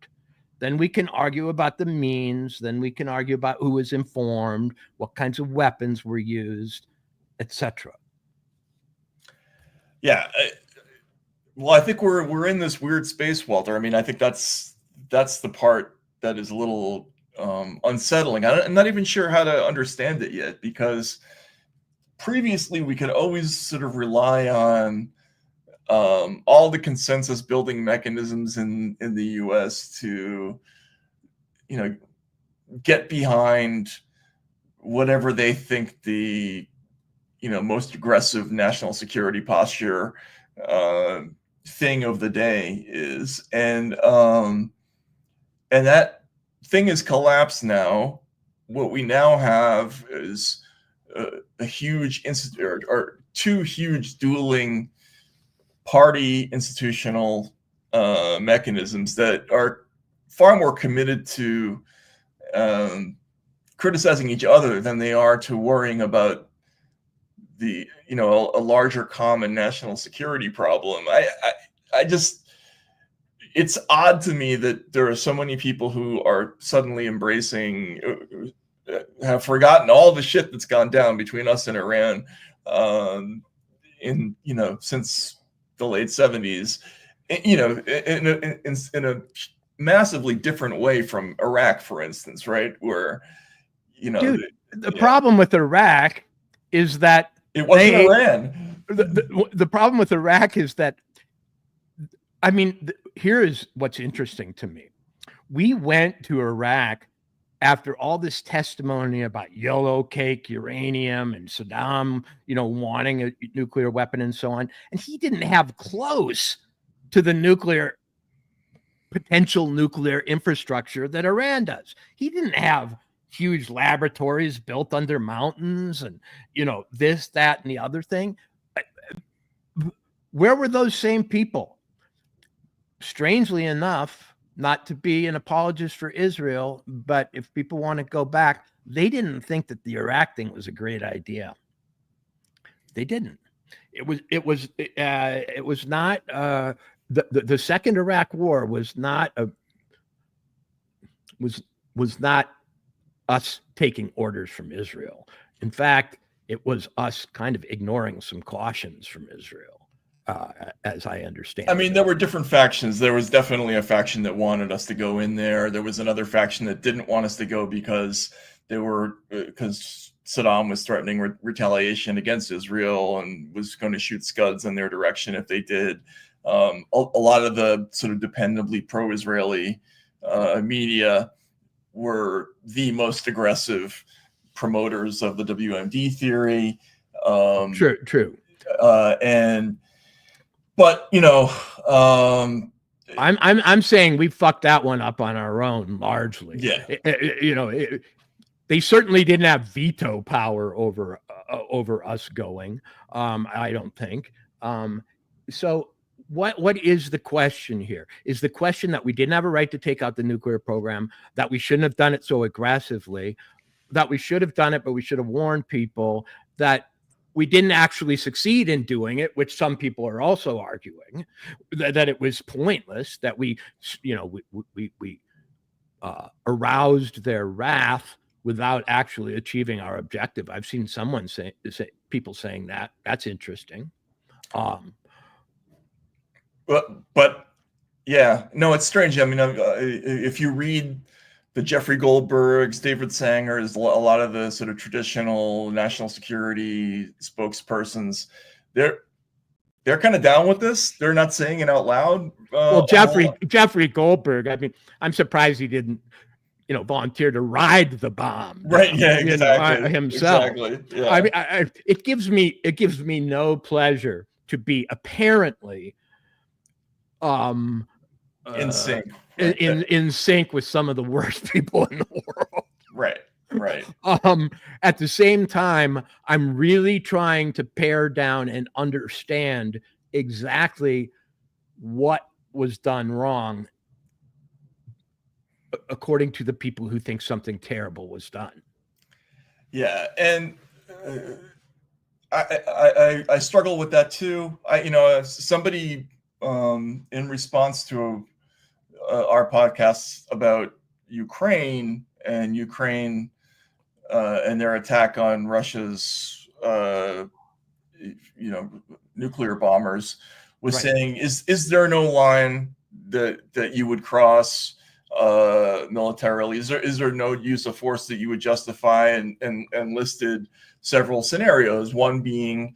Then we can argue about the means. Then we can argue about who was informed, what kinds of weapons were used, etc. Yeah. Well, I think we're in this weird space, Walter. I mean, I think that's the part that is a little unsettling. I'm not even sure how to understand it yet, because previously we could always sort of rely on all the consensus building mechanisms in the U.S. to, get behind whatever they think the, most aggressive national security posture thing of the day is, and that thing has collapsed now. What we now have is a huge or two huge dueling party institutional mechanisms that are far more committed to criticizing each other than they are to worrying about the a larger common national security problem. I just, it's odd to me that there are so many people who are suddenly embracing, have forgotten all the shit that's gone down between us and Iran since the late 70s, in a massively different way from Iraq, for instance, right? Where, the problem with Iraq is that it wasn't Iran. The problem with Iraq is that, I mean, here is what's interesting to me. We went to Iraq after all this testimony about yellow cake uranium and Saddam, wanting a nuclear weapon and so on. And he didn't have close to the potential nuclear infrastructure that Iran does. He didn't have huge laboratories built under mountains and, this, that, and the other thing. Where were those same people? Strangely enough, not to be an apologist for Israel, but if people want to go back, they didn't think that the Iraq thing was a great idea. They didn't. It was not the second Iraq war was not us taking orders from Israel. In fact, it was us kind of ignoring some cautions from Israel. As I understand. I mean, there were different factions. There was definitely a faction that wanted us to go in there. There was another faction that didn't want us to go because Saddam was threatening retaliation against Israel and was going to shoot scuds in their direction if they did. A lot of the sort of dependably pro-Israeli media were the most aggressive promoters of the WMD theory. True. But I'm saying we fucked that one up on our own largely. Yeah. They certainly didn't have veto power over over us going. I don't think. So what is the question here? Is the question that we didn't have a right to take out the nuclear program, that we shouldn't have done it so aggressively, that we should have done it, but we should have warned people, that we didn't actually succeed in doing it, which some people are also arguing, that it was pointless, that we aroused their wrath without actually achieving our objective. I've seen someone say people saying that. That's interesting. But yeah, no, it's strange. I mean, if you read the Jeffrey Goldbergs, David Sanger's, a lot of the sort of traditional national security spokespersons, they're kind of down with this. They're not saying it out loud. Well, Jeffrey Goldberg, I mean, I'm surprised he didn't, volunteer to ride the bomb. Right. Yeah, exactly. Himself. Exactly. Yeah. I mean, it gives me no pleasure to be apparently in sync. In sync with some of the worst people in the world. Right. At the same time, I'm really trying to pare down and understand exactly what was done wrong according to the people who think something terrible was done. Yeah, and I struggle with that too. Somebody in response to our podcasts about Ukraine and their attack on Russia's nuclear bombers was right. saying, is there no line that you would cross militarily? Is there no use of force that you would justify, and listed several scenarios, one being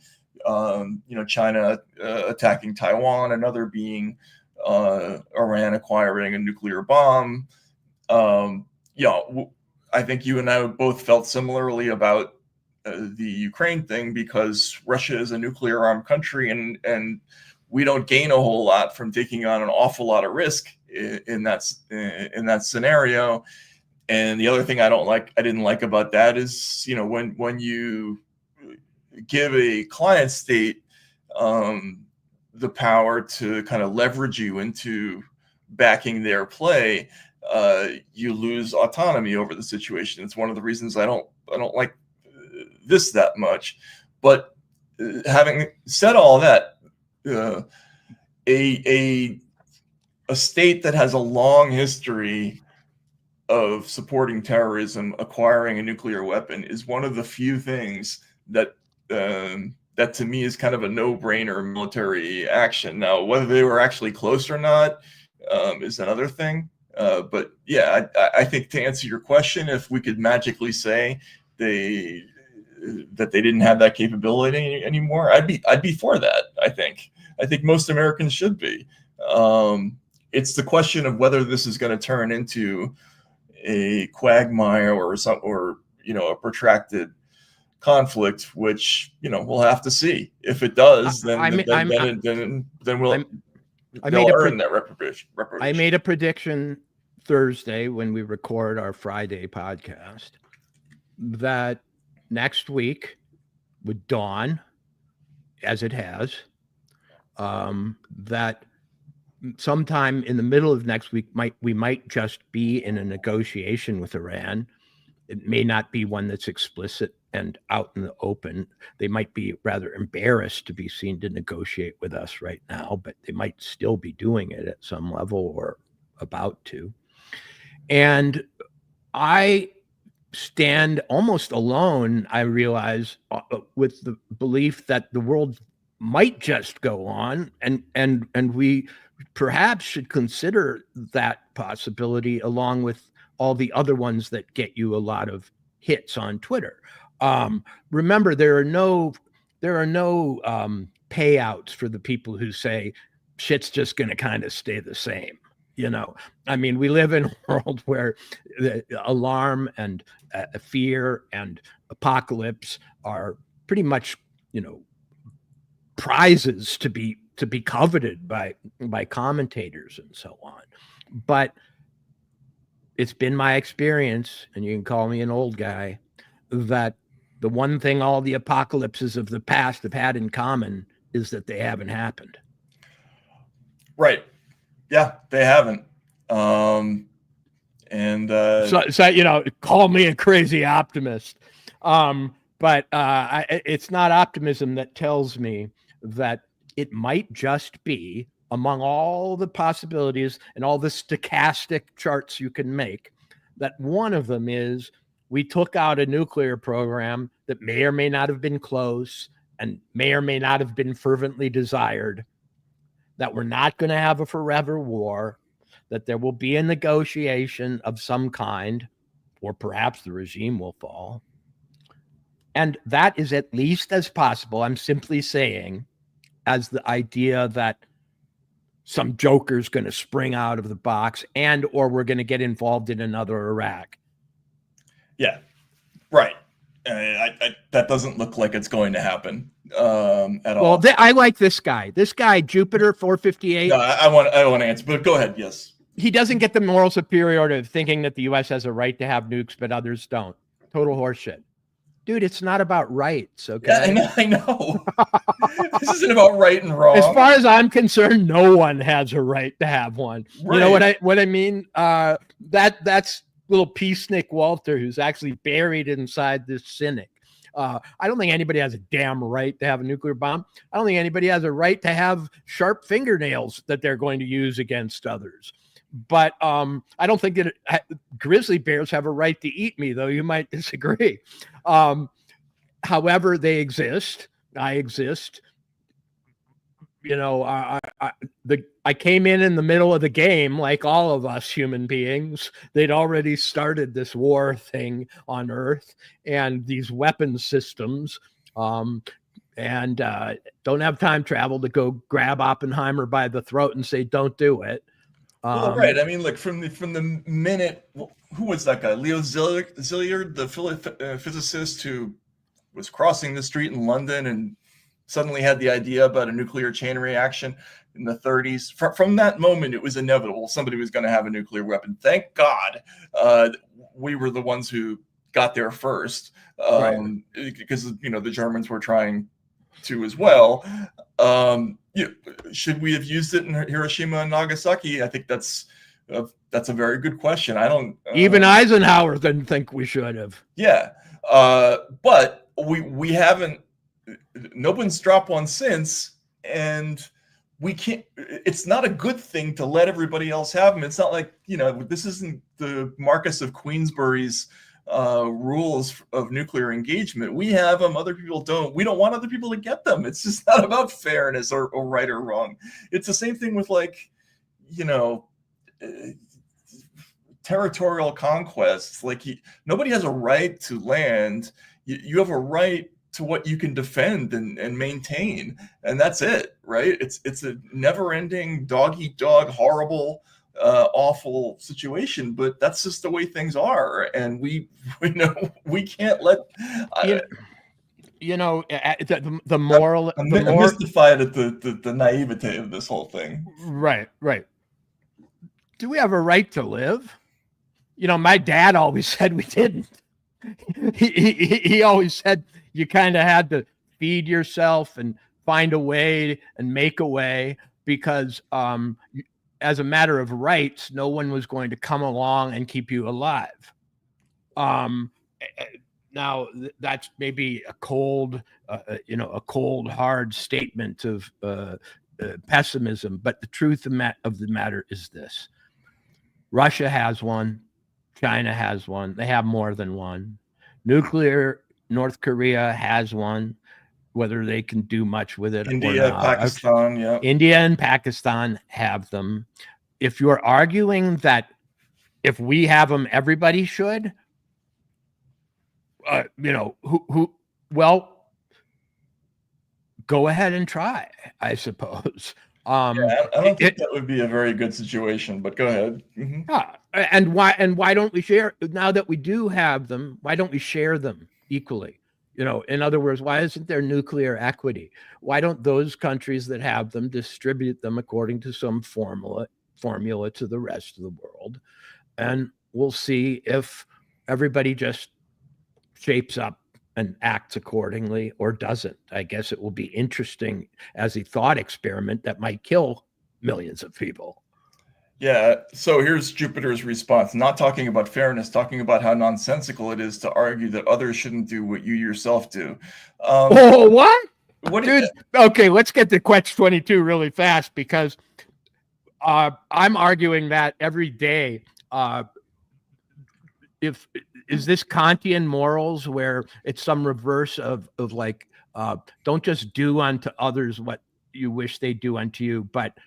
China attacking Taiwan, another being Iran acquiring a nuclear bomb. I think you and I both felt similarly about the Ukraine thing, because Russia is a nuclear armed country, and we don't gain a whole lot from taking on an awful lot of risk in that scenario. And the other thing I didn't like about that is, when you give a client state the power to kind of leverage you into backing their play, you lose autonomy over the situation. It's one of the reasons I don't like this that much. But having said all that, a state that has a long history of supporting terrorism, acquiring a nuclear weapon, is one of the few things that to me is kind of a no-brainer military action. Now, whether they were actually close or not is another thing. But yeah, I think, to answer your question, if we could magically say that they didn't have that capability anymore, I'd be for that. I think most Americans should be. It's the question of whether this is going to turn into a quagmire or a protracted conflict, which we'll have to see. If it does, then we'll earn that reparation. I made a prediction Thursday when we record our Friday podcast that next week would dawn, as it has, that sometime in the middle of next week we might just be in a negotiation with Iran. It may not be one that's explicit and out in the open. They might be rather embarrassed to be seen to negotiate with us right now, but they might still be doing it at some level or about to. And I stand almost alone, I realize, with the belief that the world might just go on, and we perhaps should consider that possibility along with all the other ones that get you a lot of hits on Twitter. Remember, there are no payouts for the people who say shit's just going to kind of stay the same. I mean, we live in a world where the alarm and fear and apocalypse are pretty much, prizes to be coveted by commentators and so on. But it's been my experience, and you can call me an old guy, that the one thing all the apocalypses of the past have had in common is that they haven't happened. Right. Yeah, they haven't. So you know, call me a crazy optimist. But it's not optimism that tells me that it might just be, among all the possibilities and all the stochastic charts you can make, that one of them is we took out a nuclear program that may or may not have been close and may or may not have been fervently desired, that we're not going to have a forever war, that there will be a negotiation of some kind, or perhaps the regime will fall. And that is at least as possible, I'm simply saying, as the idea that some joker's going to spring out of the box and or we're going to get involved in another Iraq. Yeah, right. That doesn't look like it's going to happen at all. Well, I like this guy. This guy, Jupiter 458. No, I want to answer, but go ahead. Yes. He doesn't get the moral superiority of thinking that the U.S. has a right to have nukes, but others don't. Total horseshit. Dude, it's not about rights, okay? Yeah, I know. This isn't about right and wrong. As far as I'm concerned, no one has a right to have one. Right. You know what I mean? That's little peacenik Walter, who's actually buried inside this cynic. I don't think anybody has a damn right to have a nuclear bomb. I don't think anybody has a right to have sharp fingernails that they're going to use against others. But I don't think that grizzly bears have a right to eat me, though you might disagree. However, they exist. I exist. You know, I came in the middle of the game, like all of us human beings. They'd already started this war thing on Earth and these weapon systems, and don't have time travel to go grab Oppenheimer by the throat and say, "Don't do it." Well, right. I mean, look, from the minute, who was that guy? Leo Szilard, the physicist who was crossing the street in London and suddenly had the idea about a nuclear chain reaction in the 30s. From that moment, it was inevitable somebody was going to have a nuclear weapon. Thank God we were the ones who got there first, because the Germans were trying to as well. Should we have used it in Hiroshima and Nagasaki? I think that's a very good question. I don't. Even Eisenhower didn't think we should have. Yeah, but we haven't. No one's dropped one since, and we can't. It's not a good thing to let everybody else have them. It's not like this isn't the Marquess of Queensberry's rules of nuclear engagement. We have them, other people don't. We don't want other people to get them. It's just not about fairness or right or wrong. It's the same thing with territorial conquests. Like nobody has a right to land. You have a right to what you can defend and maintain, and that's it, right? It's a never-ending dog-eat-dog, horrible, awful situation, but that's just the way things are, and we can't let the moral. I'm mystified at the naivete of this whole thing. Right. Do we have a right to live? My dad always said we didn't. He always said you kind of had to feed yourself and find a way and make a way, because as a matter of rights, no one was going to come along and keep you alive. Now that's maybe a cold, hard statement of pessimism, but the truth of the matter is this: Russia has one, China has one. They have more than one. Nuclear, North Korea has one, whether they can do much with it. India, Pakistan, yeah. India and Pakistan have them. If you're arguing that if we have them, everybody should, well, go ahead and try, I suppose. I don't think that would be a very good situation, but go ahead. Mm-hmm. And why don't we share, now that we do have them, why don't we share them equally? In other words, why isn't there nuclear equity? Why don't those countries that have them distribute them according to some formula to the rest of the world? And we'll see if everybody just shapes up and acts accordingly or doesn't. I guess it will be interesting as a thought experiment that might kill millions of people. Yeah, so here's Jupiter's response, not talking about fairness, talking about how nonsensical it is to argue that others shouldn't do what you yourself do. Oh, what? What Dude, okay, let's get to Quetch 22 really fast, because I'm arguing that every day. Is this Kantian morals, where it's some reverse of like, don't just do unto others what you wish they do unto you, but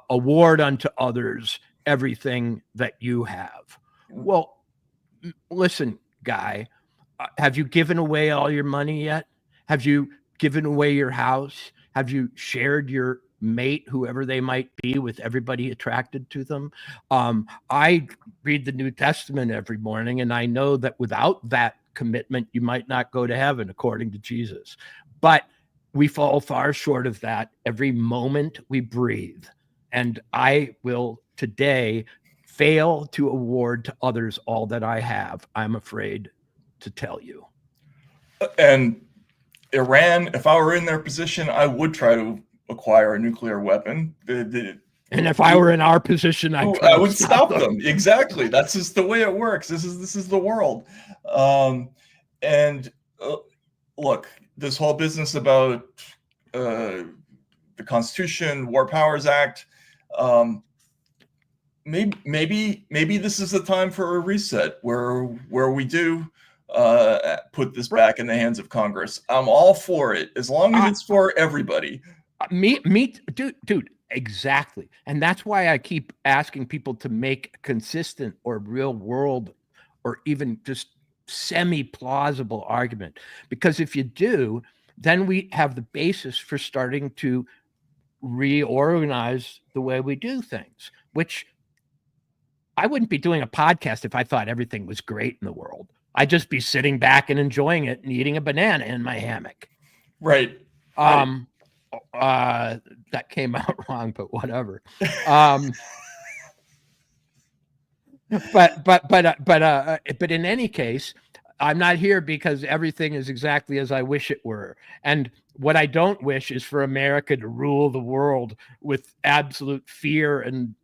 award unto others everything that you have. Well, listen, guy, have you given away all your money yet? Have you given away your house? Have you shared your mate, whoever they might be, with everybody attracted to them? I read the New Testament every morning, and I know that without that commitment, you might not go to heaven, according to Jesus. But we fall far short of that every moment we breathe. And I will today fail to award to others all that I have, I'm afraid to tell you. And Iran, if I were in their position, I would try to acquire a nuclear weapon. And if I were in our position, I would stop them. Exactly. That's just the way it works. This is the world. Look, this whole business about the Constitution, War Powers Act, maybe this is the time for a reset where we do put this back in the hands of Congress. I'm all for it, as long as it's for everybody. Dude, exactly. And that's why I keep asking people to make a consistent or real world or even just semi-plausible argument. Because if you do, then we have the basis for starting to reorganize the way we do things, which I wouldn't be doing a podcast if I thought everything was great in the world. I'd just be sitting back and enjoying it and eating a banana in my hammock. Right. That came out wrong, but whatever. But in any case, I'm not here because everything is exactly as I wish it were. And what I don't wish is for America to rule the world with absolute fear and,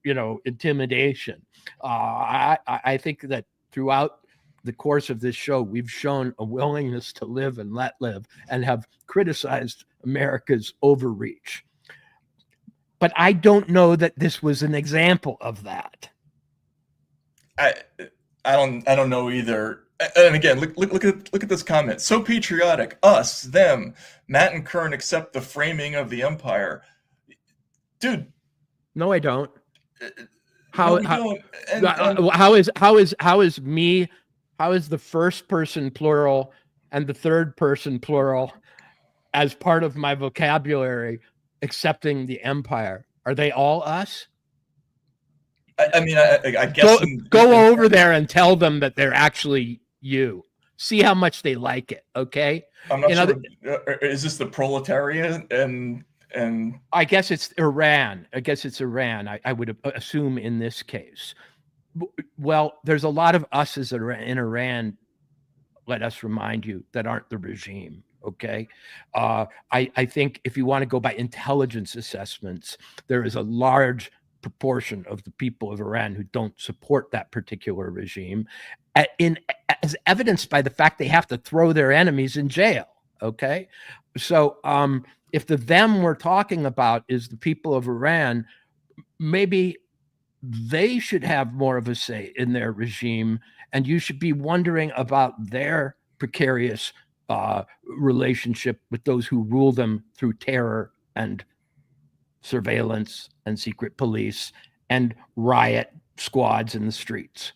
intimidation. I think that throughout the course of this show, we've shown a willingness to live and let live, and have criticized America's overreach. But I don't know that this was an example of that. I don't know either. And again, look at this comment. So patriotic, us, them, Matt and Kern accept the framing of the empire. Dude. No, I don't. How is the first person plural and the third person plural as part of my vocabulary accepting the empire? Are they all us? I guess go over there and tell them that they're actually you. See how much they like it. Okay. I'm not sure. Is this the proletariat? And I guess it's Iran. I would assume in this case. Well, there's a lot of us's in Iran, let us remind you, that aren't the regime. Okay. I think if you want to go by intelligence assessments, there is a large proportion of the people of Iran who don't support that particular regime, as evidenced by the fact they have to throw their enemies in jail. Okay. So if the them we're talking about is the people of Iran, maybe they should have more of a say in their regime, and you should be wondering about their precarious relationship with those who rule them through terror and surveillance and secret police and riot squads in the streets.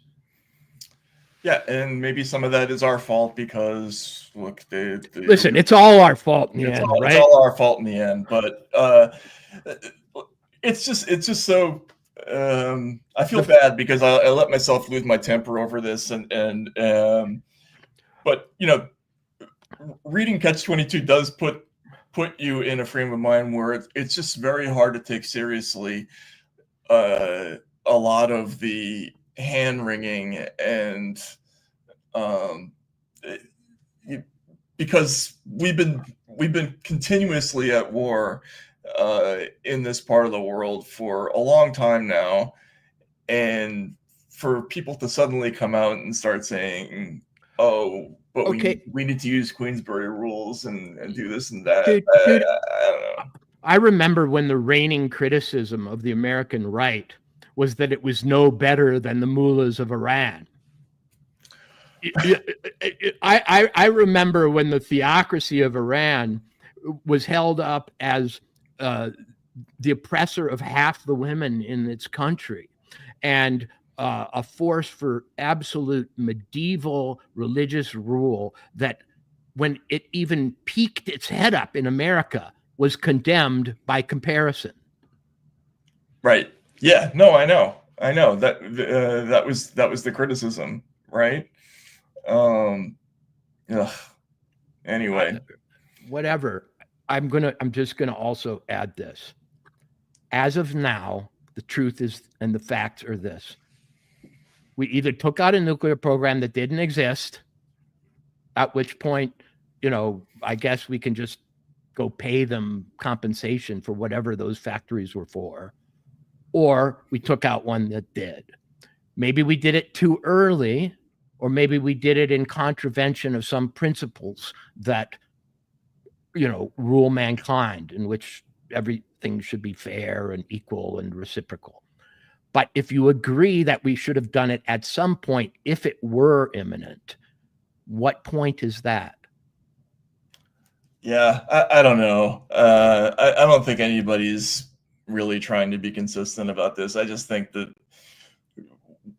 Yeah, and maybe some of that is our fault because, look, listen, it's all our fault in the end, right? It's all our fault in the end, but it's just so. I feel bad because I let myself lose my temper over this, but reading Catch 22 does put you in a frame of mind where it's just very hard to take seriously a lot of the hand wringing and because we've been continuously at war in this part of the world for a long time now, and for people to suddenly come out and start saying, "Oh, but Okay. we need to use Queensberry rules and do this and that," Dude, I don't know. I remember when the reigning criticism of the American right was that it was no better than the mullahs of Iran. I remember when the theocracy of Iran was held up as the oppressor of half the women in its country, and a force for absolute medieval religious rule that, when it even peeked its head up in America, was condemned by comparison. Right. Yeah. No, I know that that was the criticism, right? Anyway, whatever. I'm just gonna also add this. As of now, the truth is, and the facts are this: we either took out a nuclear program that didn't exist, at which point, I guess we can just go pay them compensation for whatever those factories were for, or we took out one that did. Maybe we did it too early, or maybe we did it in contravention of some principles that, rule mankind, in which everything should be fair and equal and reciprocal. But if you agree that we should have done it at some point, if it were imminent, what point is that? Yeah, I don't know. I don't think anybody's really trying to be consistent about this. I just think that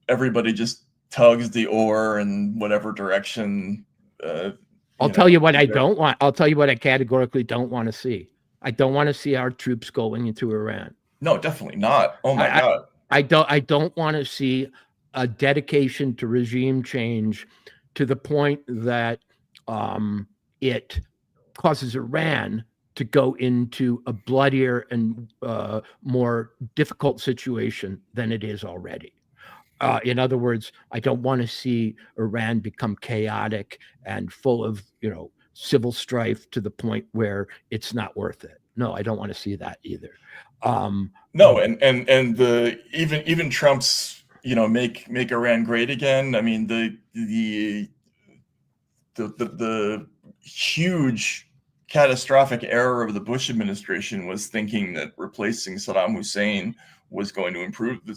everybody just tugs the oar in whatever direction. I'll tell you what I don't want. I'll tell you what I categorically don't want to see. I don't want to see our troops going into Iran. No, definitely not. Oh my God. I don't want to see a dedication to regime change to the point that it causes Iran to go into a bloodier and more difficult situation than it is already. In other words, I don't want to see Iran become chaotic and full of, civil strife to the point where it's not worth it. No, I don't want to see that either. No, and the even Trump's, make Iran great again. I mean, the huge catastrophic error of the Bush administration was thinking that replacing Saddam Hussein was going to improve the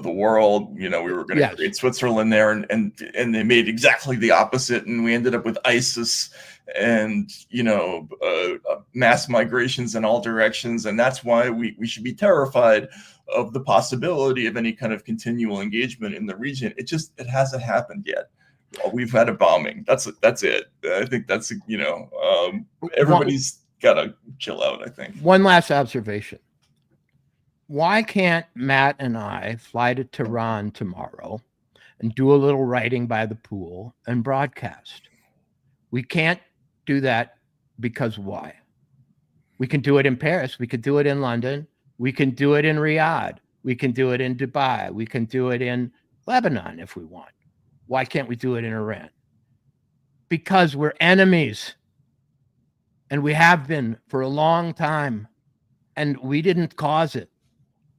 world. We were going to create Switzerland there, and they made exactly the opposite, and we ended up with ISIS and mass migrations in all directions. And that's why we should be terrified of the possibility of any kind of continual engagement in the region. It hasn't happened yet. We've had a bombing. That's it. I think that's everybody's got to chill out, I think. One last observation. Why can't Matt and I fly to Tehran tomorrow and do a little writing by the pool and broadcast? We can't do that because why? We can do it in Paris. We could do it in London. We can do it in Riyadh. We can do it in Dubai. We can do it in Lebanon if we want. Why can't we do it in Iran? Because we're enemies. And we have been for a long time. And we didn't cause it.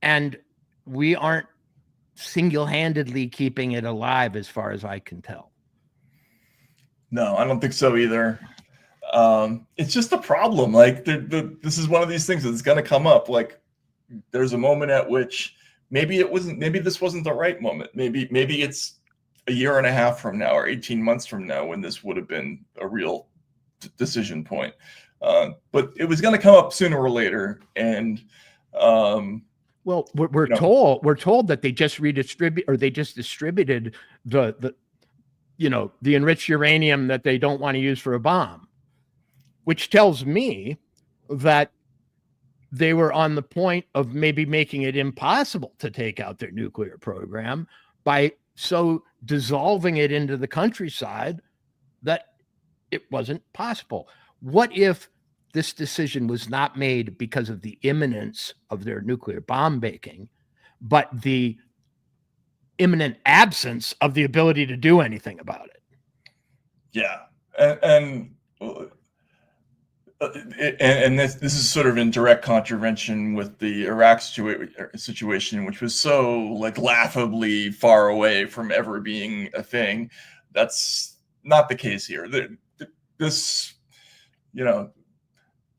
And we aren't single-handedly keeping it alive, as far as I can tell. No, I don't think so either. It's just a problem. Like this is one of these things that's going to come up. Like there's a moment at which maybe this wasn't the right moment. Maybe it's a year and a half from now or 18 months from now when this would have been a real decision point. But it was going to come up sooner or later. And well, we're told that they just distributed the enriched uranium that they don't want to use for a bomb, which tells me that they were on the point of maybe making it impossible to take out their nuclear program by so dissolving it into the countryside that it wasn't possible. What if this decision was not made because of the imminence of their nuclear bomb making, but the imminent absence of the ability to do anything about it? Yeah. and this is sort of in direct contravention with the Iraq situation, which was so like laughably far away from ever being a thing. That's not the case here. This, you know,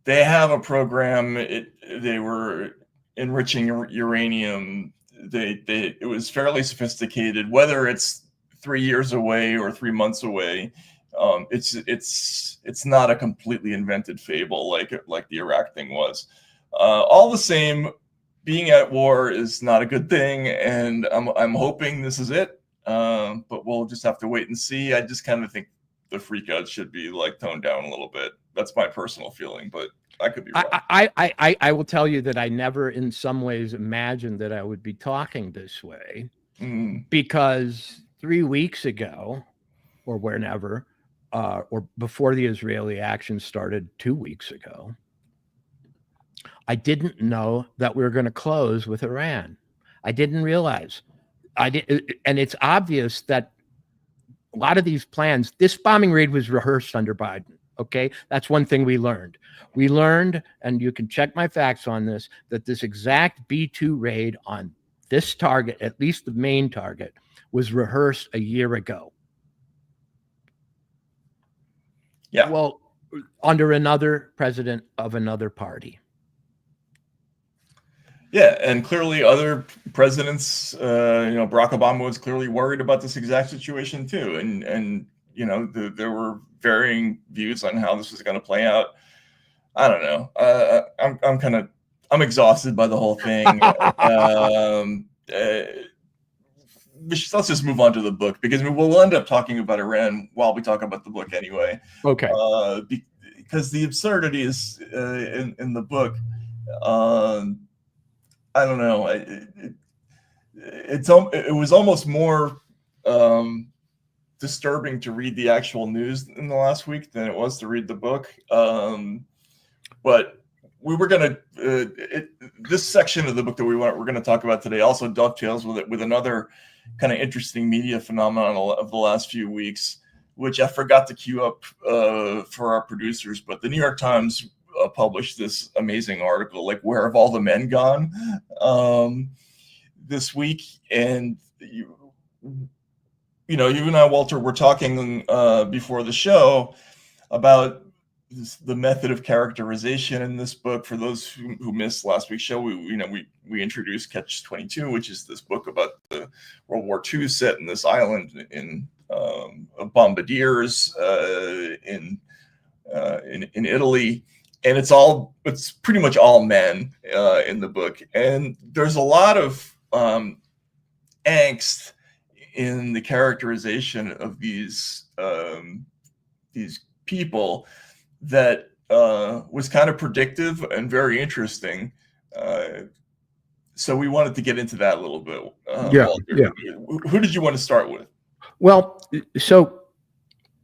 they have a program. They were enriching uranium. It was fairly sophisticated. Whether it's 3 years away or 3 months away, it's not a completely invented fable like the Iraq thing was. All the same, being at war is not a good thing, and I'm hoping this is it. But we'll just have to wait and see. I just kind of think the freakout should be like toned down a little bit. That's my personal feeling, but I could be wrong. I will tell you that I never, in some ways, imagined that I would be talking this way, because 3 weeks ago, or whenever, or before the Israeli action started 2 weeks ago, I didn't know that we were going to close with Iran. I didn't realize. And it's obvious that a lot of these plans, this bombing raid was rehearsed under Biden. Okay, that's one thing we learned. We learned, and you can check my facts on this, that this exact B-2 raid on this target, at least the main target, was rehearsed a year ago. Yeah. Well, under another president of another party. Yeah, and clearly other presidents, Barack Obama was clearly worried about this exact situation too, and there were varying views on how this was going to play out. I don't know. I'm exhausted by the whole thing. Let's just move on to the book, because we'll end up talking about Iran while we talk about the book anyway. Okay. Because the absurdity is in the book. I don't know. It was almost more disturbing to read the actual news in the last week than it was to read the book. But we were gonna this section of the book that we're going to talk about today also dovetails with another kind of interesting media phenomenon of the last few weeks, which I forgot to queue up for our producers. But the New York Times published this amazing article, like, "Where have all the men gone?" This week, and you and I, Walter, were talking before the show about the method of characterization in this book. For those who missed last week's show, we introduced Catch-22, which is this book about the World War II set in this island in bombardiers in Italy, and it's pretty much all men in the book, and there's a lot of angst in the characterization of these people that was kind of predictive and very interesting. So we wanted to get into that a little bit. Walter, who did you want to start with? Well, so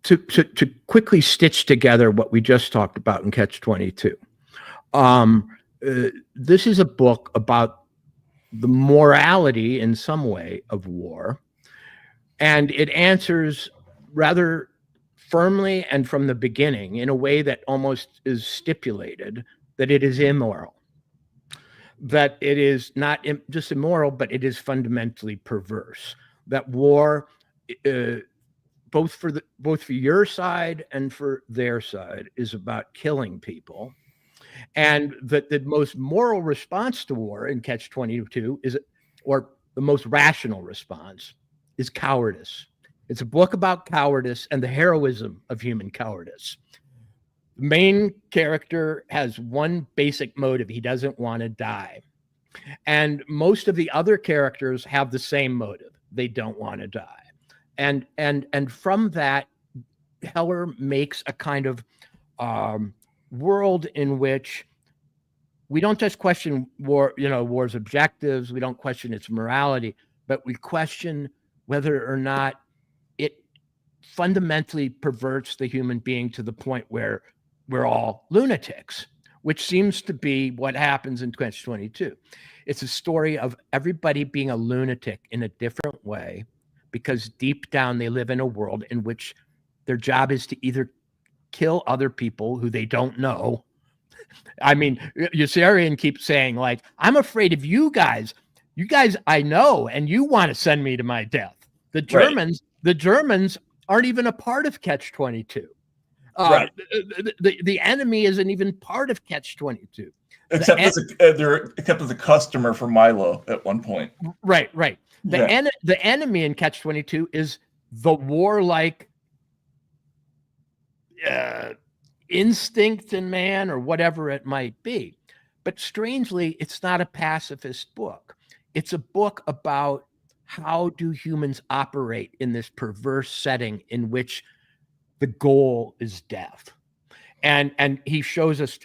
to quickly stitch together what we just talked about in Catch-22, this is a book about the morality in some way of war, and it answers rather firmly and from the beginning, in a way that almost is stipulated, that it is immoral, that it is not just immoral, but it is fundamentally perverse, that war, both for your side and for their side, is about killing people, and that the most moral response to war in Catch-22 or the most rational response, is cowardice. It's a book about cowardice and the heroism of human cowardice. The main character has one basic motive: he doesn't want to die. And most of the other characters have the same motive: they don't want to die. And from that, Heller makes a kind of world in which we don't just question war, war's objectives, we don't question its morality, but we question whether or not it fundamentally perverts the human being to the point where we're all lunatics, which seems to be what happens in Catch-22. It's a story of everybody being a lunatic in a different way, because deep down they live in a world in which their job is to either kill other people who they don't know. I mean, Yossarian keeps saying, like, I'm afraid of you guys I know, and you want to send me to my death. The Germans aren't even a part of Catch-22. Right. The enemy isn't even part of Catch-22. Except as a customer for Milo at one point. Right. The enemy in Catch-22 is the warlike instinct in man, or whatever it might be. But strangely, it's not a pacifist book. It's a book about how do humans operate in this perverse setting in which the goal is death. And he shows us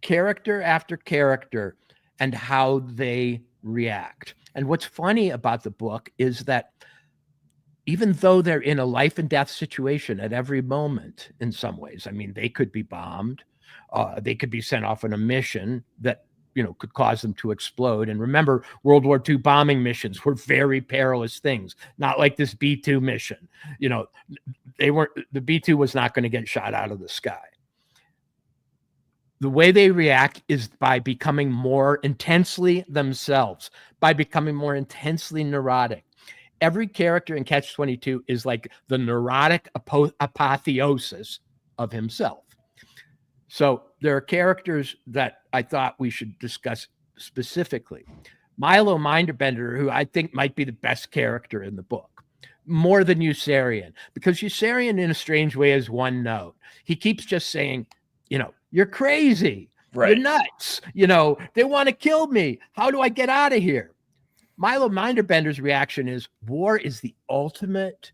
character after character and how they react. And what's funny about the book is that even though they're in a life and death situation at every moment, in some ways, I mean, they could be bombed, they could be sent off on a mission that, could cause them to explode. And remember, World War II bombing missions were very perilous things, not like this B-2 mission. The B-2 was not going to get shot out of the sky. The way they react is by becoming more intensely themselves, by becoming more intensely neurotic. Every character in Catch-22 is like the neurotic apotheosis of himself. So there are characters that I thought we should discuss specifically. Milo Minderbender, who I think might be the best character in the book, more than Yossarian, because Yossarian, in a strange way, is one note. He keeps just saying, you're crazy. Right. You're nuts. They want to kill me. How do I get out of here? Milo Minderbender's reaction is, war is the ultimate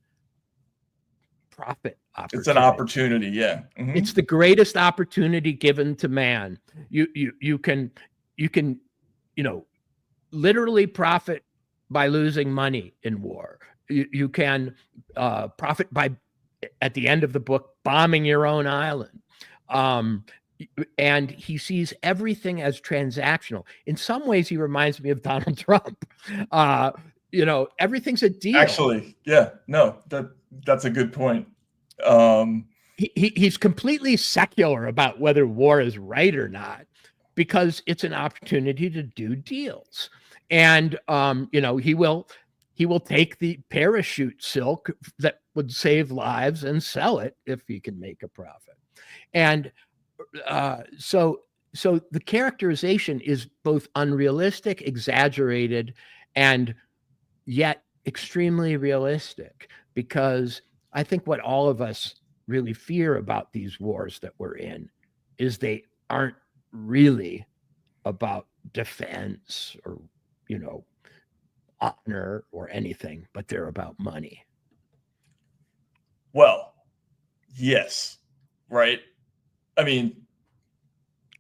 profit opportunity. It's an opportunity, yeah. Mm-hmm. It's the greatest opportunity given to man. You can literally profit by losing money in war. You can profit by, at the end of the book, bombing your own island. And he sees everything as transactional. In some ways, he reminds me of Donald Trump. Everything's a deal. Actually, yeah, no, that's a good point. He's completely secular about whether war is right or not, because it's an opportunity to do deals. And he will take the parachute silk that would save lives and sell it if he can make a profit. And so the characterization is both unrealistic, exaggerated, and yet extremely realistic, because I think what all of us really fear about these wars that we're in is they aren't really about defense or, honor or anything, but they're about money. Well, yes, right? I mean,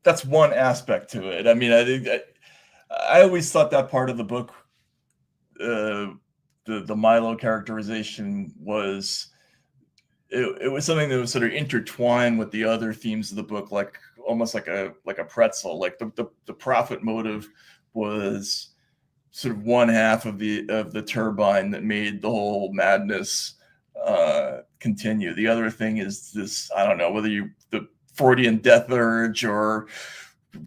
that's one aspect to it. I mean, I always thought that part of the book, the Milo characterization was, it was something that was sort of intertwined with the other themes of the book, like almost like a pretzel. Like the profit motive was sort of one half of the turbine that made the whole madness continue. The other thing is this, I don't know whether the Freudian death urge or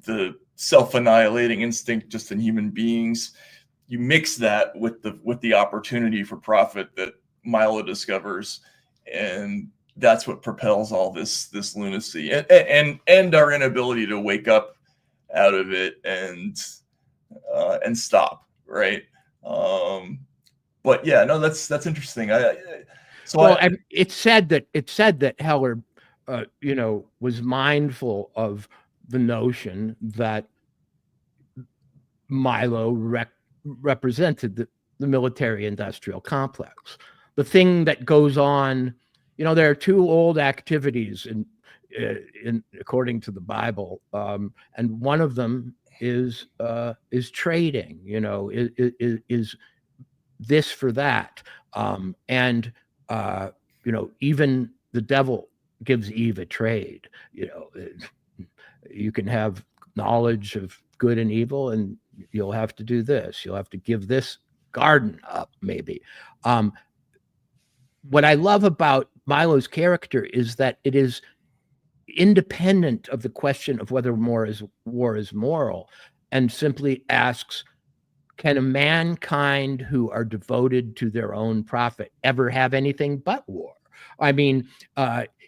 the self-annihilating instinct just in human beings. You mix that with the opportunity for profit that Milo discovers, and that's what propels all this lunacy and our inability to wake up out of it and stop, right? But yeah, no, that's interesting. It's said that Heller was mindful of the notion that Milo represented the military-industrial complex. The thing that goes on, there are two old activities in according to the Bible, and one of them is trading. Is this for that, and even the devil gives Eve a trade. You can have knowledge of good and evil, and you'll have to do this. You'll have to give this garden up, maybe. What I love about Milo's character is that it is independent of the question of whether war is moral, and simply asks, can a mankind who are devoted to their own profit ever have anything but war? I mean,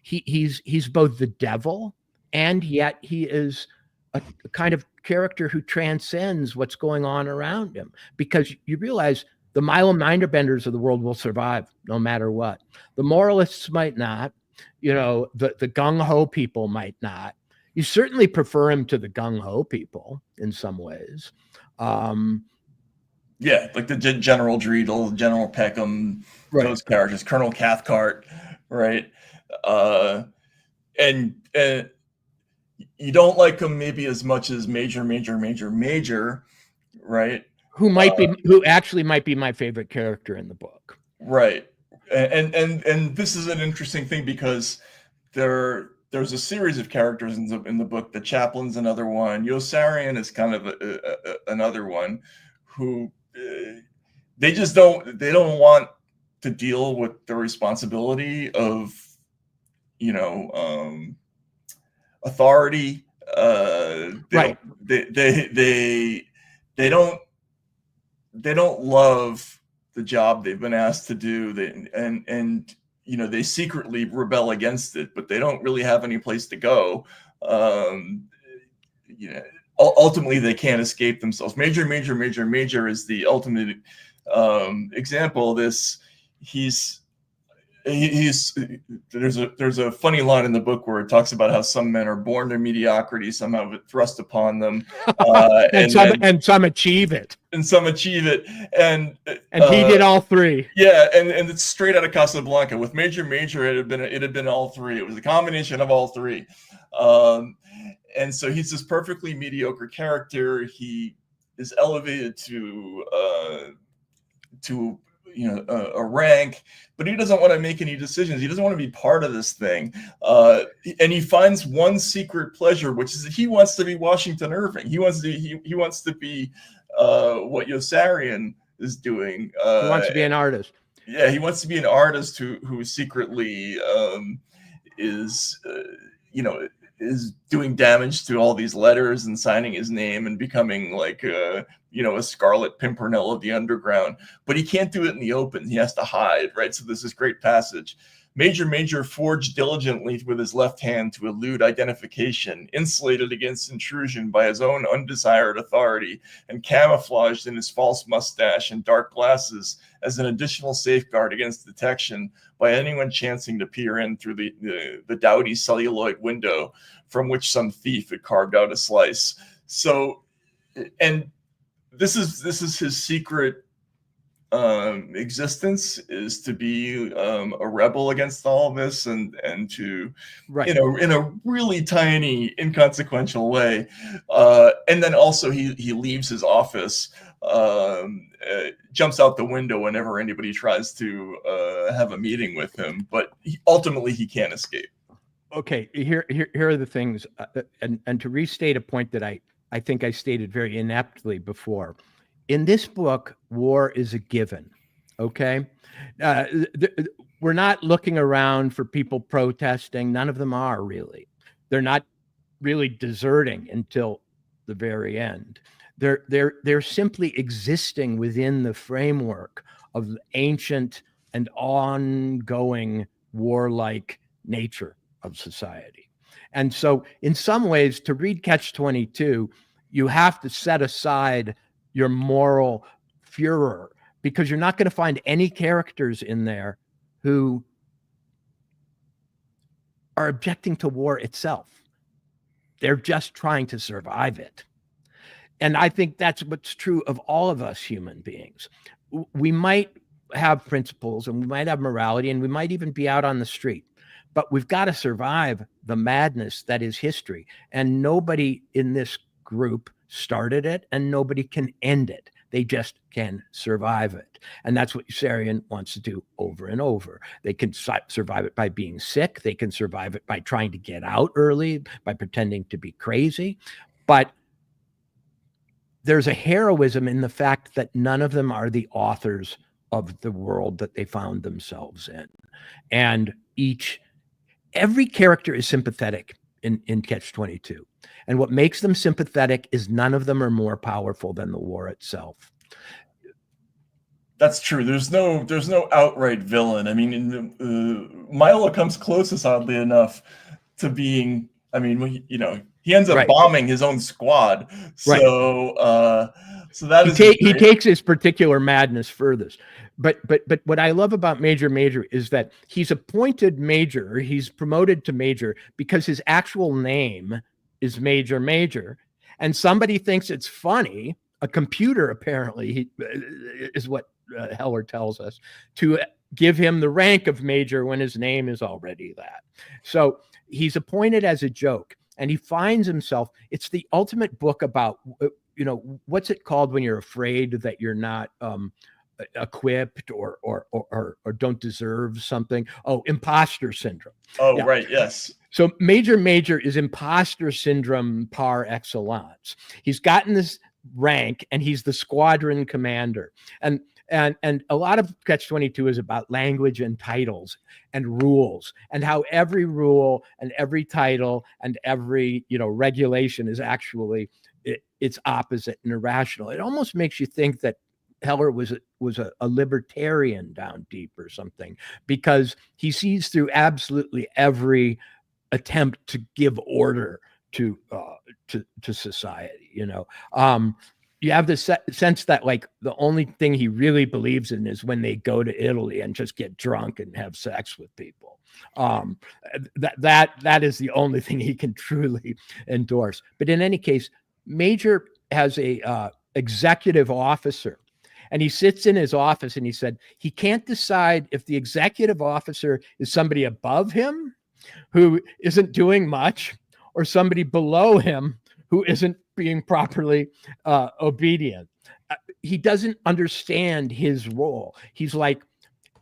he's both the devil, and yet he is a kind of character who transcends what's going on around him, because you realize the Milo Minderbenders of the world will survive no matter what. The moralists might not, you know, the gung-ho people might not. You certainly prefer him to the gung-ho people in some ways. Yeah, like the General Dreidel, General Peckham, Right. those characters, Colonel Cathcart, right? And you don't like him maybe as much as Major, right? Who actually might be my favorite character in the book. Right. And this is an interesting thing, because there's a series of characters in the book. The chaplain's another one. Yossarian is kind of another one, who they don't want to deal with the responsibility of, you know, authority. Right. They don't love the job they've been asked to do. And you know, they secretly rebel against it, but they don't really have any place to go. You know, ultimately they can't escape themselves. Major is the ultimate example of this. There's a funny line in the book where it talks about how some men are born to mediocrity, some have it thrust upon them, and some achieve it. And some achieve it, and he did all three. Yeah, and it's straight out of Casablanca. With Major, it had been all three. It was a combination of all three, and so he's this perfectly mediocre character. He is elevated to you know, a rank, but he doesn't want to make any decisions. He doesn't want to be part of this thing. And he finds one secret pleasure, which is that he wants to be Washington Irving. He wants to be what Yossarian is doing. He wants to be an artist. Yeah, he wants to be an artist who secretly is you know, is doing damage to all these letters and signing his name and becoming like you know, a Scarlet Pimpernel of the underground. But he can't do it in the open. He has to hide, right? So there's this great passage. Major forged diligently with his left hand to elude identification, insulated against intrusion by his own undesired authority, and camouflaged in his false mustache and dark glasses as an additional safeguard against detection by anyone chancing to peer in through the dowdy celluloid window from which some thief had carved out a slice. So, and this is his secret existence, is to be a rebel against all of this, and to, right, you know, in a really tiny, inconsequential way. And then also he leaves his office, jumps out the window whenever anybody tries to have a meeting with him, but ultimately he can't escape. Okay, here are the things, and to restate a point that I think I stated very ineptly before. In this book, war is a given, okay? We're not looking around for people protesting. None of them are really. They're not really deserting until the very end. They're simply existing within the framework of the ancient and ongoing warlike nature of society. And so in some ways, to read Catch-22, you have to set aside your moral furor, because you're not going to find any characters in there who are objecting to war itself. They're just trying to survive it. And I think that's what's true of all of us human beings. We might have principles, and we might have morality, and we might even be out on the street, but we've got to survive the madness that is history. And nobody in this group started it, and nobody can end it. They just can survive it. And that's what Yossarian wants to do over and over. They can survive it by being sick. They can survive it by trying to get out early, by pretending to be crazy. But there's a heroism in the fact that none of them are the authors of the world that they found themselves in. And every character is sympathetic in Catch-22. And what makes them sympathetic is none of them are more powerful than the war itself. That's true. There's no outright villain. I mean, Milo comes closest, oddly enough, to being. I mean, he ends up bombing his own squad. So, so that he takes his particular madness furthest. But what I love about Major is that he's appointed major, or he's promoted to major because his actual name is Major, and somebody thinks it's funny. A computer apparently is what Heller tells us, to give him the rank of major when his name is already that. So he's appointed as a joke, and he finds himself. It's the ultimate book about, what's it called when you're afraid that you're not equipped or don't deserve something? Oh, imposter syndrome. Oh, yeah. Right. Yes. So Major is imposter syndrome par excellence. He's gotten this rank and he's the squadron commander. And a lot of Catch-22 is about language and titles and rules, and how every rule and every title and every regulation is actually its opposite and irrational. It almost makes you think that Heller was a libertarian down deep or something, because he sees through absolutely every attempt to give order to society. You have this sense that like the only thing he really believes in is when they go to Italy and just get drunk and have sex with people. That is the only thing he can truly endorse. But in any case, Major has a executive officer, and he sits in his office and he said he can't decide if the executive officer is somebody above him who isn't doing much, or somebody below him who isn't being properly obedient. He doesn't understand his role. He's like,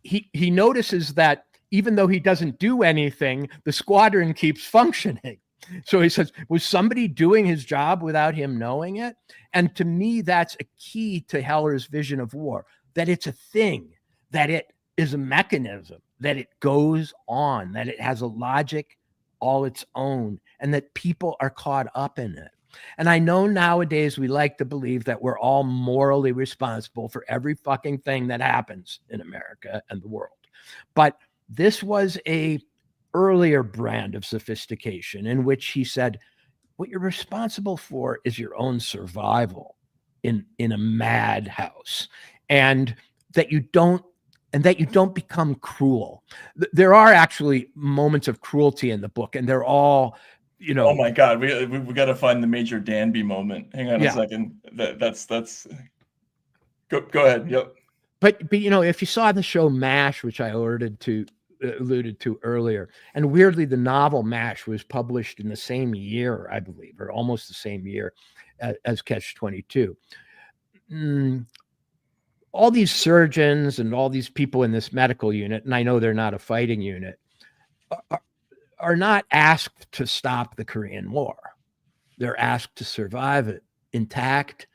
he notices that even though he doesn't do anything, the squadron keeps functioning. So he says, was somebody doing his job without him knowing it? And to me, that's a key to Heller's vision of war, that it's a thing, that it is a mechanism, that it goes on, that it has a logic all its own, and that people are caught up in it. And I know nowadays we like to believe that we're all morally responsible for every fucking thing that happens in America and the world. But this was a earlier brand of sophistication in which he said, what you're responsible for is your own survival in a madhouse, and that you don't become cruel. There are actually moments of cruelty in the book, and they're all, Oh my God, we got to find the Major Danby moment. Hang on a second. That's go ahead. Yep. But if you saw the show MASH, which I alluded to earlier, and weirdly the novel MASH was published in the same year, I believe, or almost the same year as Catch-22. All these surgeons and all these people in this medical unit, and I know they're not a fighting unit, are not asked to stop the Korean War. They're asked to survive it intact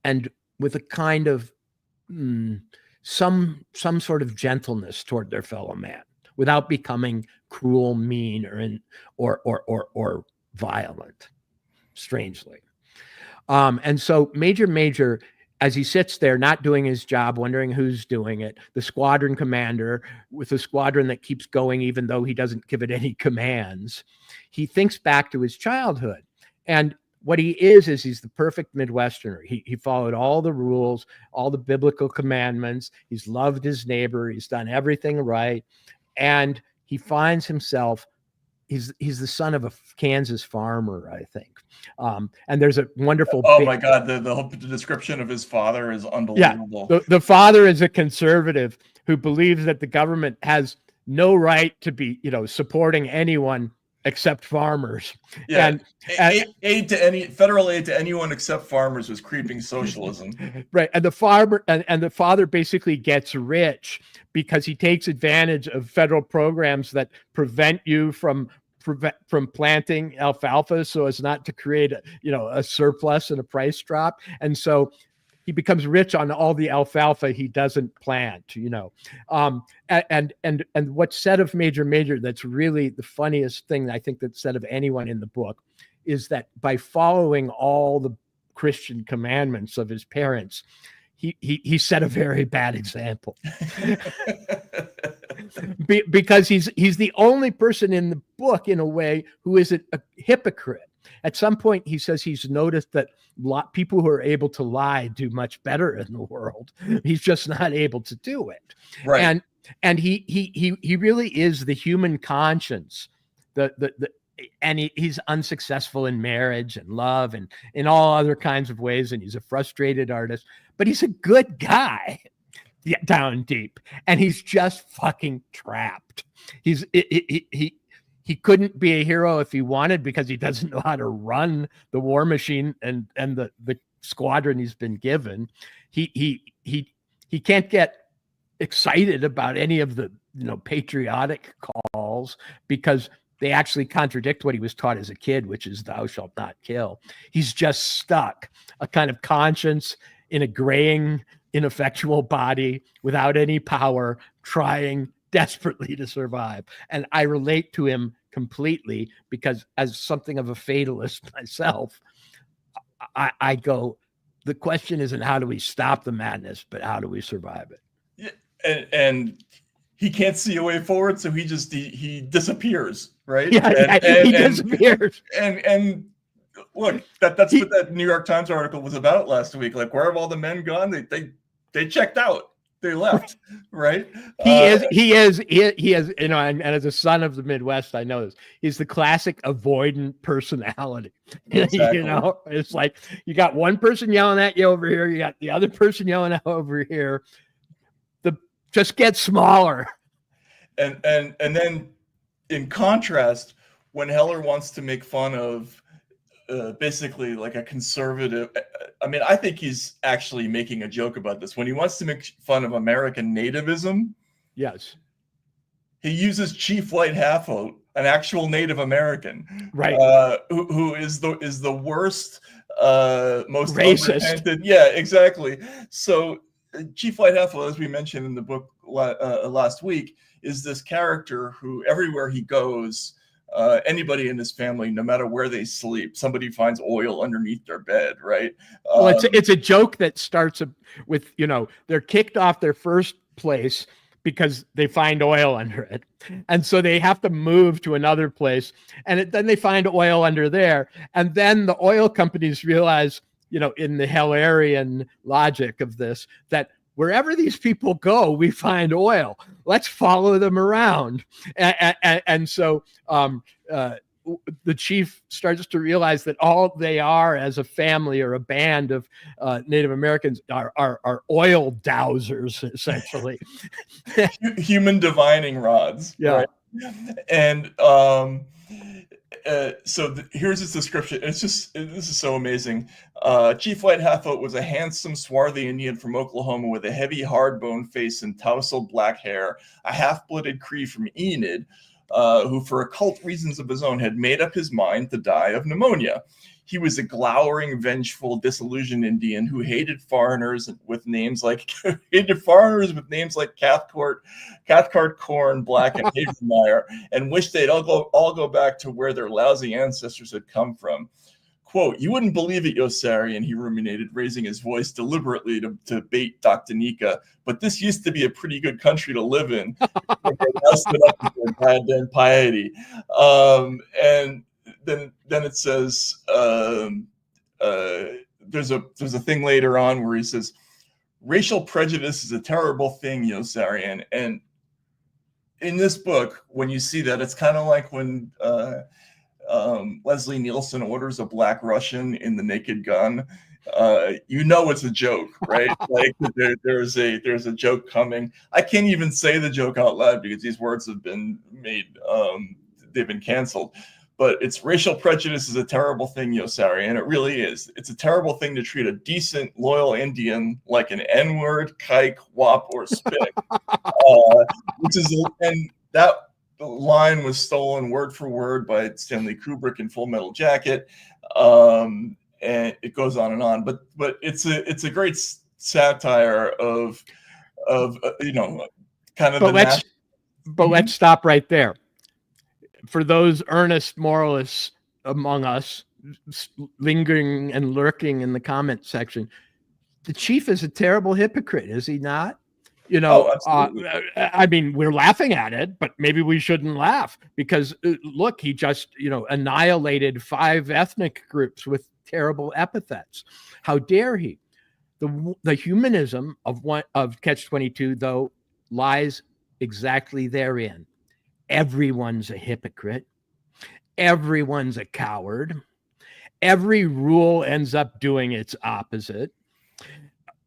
and with a kind of some sort of gentleness toward their fellow man, without becoming cruel, mean, or violent, strangely. And so Major, as he sits there not doing his job, wondering who's doing it, the squadron commander with a squadron that keeps going even though he doesn't give it any commands, he thinks back to his childhood. And what he is he's the perfect Midwesterner. He followed all the rules, all the biblical commandments. He's loved his neighbor. He's done everything right. And he finds himself, he's the son of a Kansas farmer, I think. And there's a wonderful. Oh my God, the description of his father is unbelievable. Yeah, the father is a conservative who believes that the government has no right to be, supporting anyone except farmers. Yeah, and federal aid to anyone except farmers was creeping socialism. Right, and the farmer and the father basically gets rich because he takes advantage of federal programs that prevent you from planting alfalfa so as not to create a surplus and a price drop. And so he becomes rich on all the alfalfa he doesn't plant, you know. And what's said of Major that's really the funniest thing I think that's said of anyone in the book is that by following all the Christian commandments of his parents, he set a very bad example. Because he's the only person in the book, in a way, who isn't a hypocrite. At some point, he says he's noticed that people who are able to lie do much better in the world. He's just not able to do it. Right. And he really is the human conscience. And he's unsuccessful in marriage and love and in all other kinds of ways. And he's a frustrated artist, but he's a good guy down deep. And he's just fucking trapped. He couldn't be a hero if he wanted, because he doesn't know how to run the war machine and the squadron he's been given. He can't get excited about any of the patriotic calls, because they actually contradict what he was taught as a kid, which is thou shalt not kill. He's just stuck, a kind of conscience in a graying, ineffectual body without any power, trying desperately to survive. And I relate to him completely, because as something of a fatalist myself, I go, the question isn't how do we stop the madness, but how do we survive it? Yeah, and he can't see a way forward, so he disappears, right? Yeah, he disappears. And look, that's what that New York Times article was about last week. Like, where have all the men gone? They checked out. They left, right? He is, and as a son of the Midwest, I know this. He's the classic avoidant personality. Exactly. It's like you got one person yelling at you over here, you got the other person yelling at over here. Just get smaller. And then in contrast, when Heller wants to make fun of basically like a conservative, I mean, I think he's actually making a joke about this. When he wants to make fun of American nativism, yes, he uses Chief White Half-Oat, an actual Native American, right? Who is the worst, most racist. Yeah, exactly. So Chief White Half-Oat, as we mentioned in the book last week, is this character who everywhere he goes, anybody in his family, no matter where they sleep, somebody finds oil underneath their bed, right? Well, it's a joke that starts with, they're kicked off their first place because they find oil under it. And so they have to move to another place. And then they find oil under there. And then the oil companies realize, in the Hellerian logic of this, that wherever these people go, we find oil. Let's follow them around. And so the chief starts to realize that all they are as a family or a band of Native Americans are oil dowsers, essentially. Human divining rods. Yeah. Right? And so here's his description. This is so amazing. Chief White Half-Oat was a handsome, swarthy Indian from Oklahoma with a heavy, hard-boned face and tousled black hair, a half-blooded Cree from Enid, who, for occult reasons of his own, had made up his mind to die of pneumonia. He was a glowering, vengeful, disillusioned Indian who hated foreigners with names like Cathcart, Corn, Black, and Havermeyer, and wished they'd all go back to where their lousy ancestors had come from. Quote, "You wouldn't believe it, Yossarian," he ruminated, raising his voice deliberately to bait Dr. Nika, "but this used to be a pretty good country to live in. They now stood up with their goddamn piety." And then it says there's a thing later on where he says, "Racial prejudice is a terrible thing, Yossarian." And in this book, when you see that, it's kind of like when Leslie Nielsen orders a Black Russian in The Naked Gun. It's a joke, right? Like there's a joke coming. I can't even say the joke out loud because these words have been made, they've been canceled. But it's racial prejudice is a terrible thing, Yossarian, and it really is. It's a terrible thing to treat a decent, loyal Indian like an N-word, kike, wop, or spick. And that line was stolen word for word by Stanley Kubrick in Full Metal Jacket. and it goes on and on. But it's a great satire of kind of But let's stop right there. For those earnest moralists among us lingering and lurking in the comment section, the chief is a terrible hypocrite, is he not? I mean, we're laughing at it, but maybe we shouldn't laugh because look, he just, annihilated 5 ethnic groups with terrible epithets. How dare he? The humanism of Catch-22, though, lies exactly therein. Everyone's a hypocrite. Everyone's a coward. Every rule ends up doing its opposite.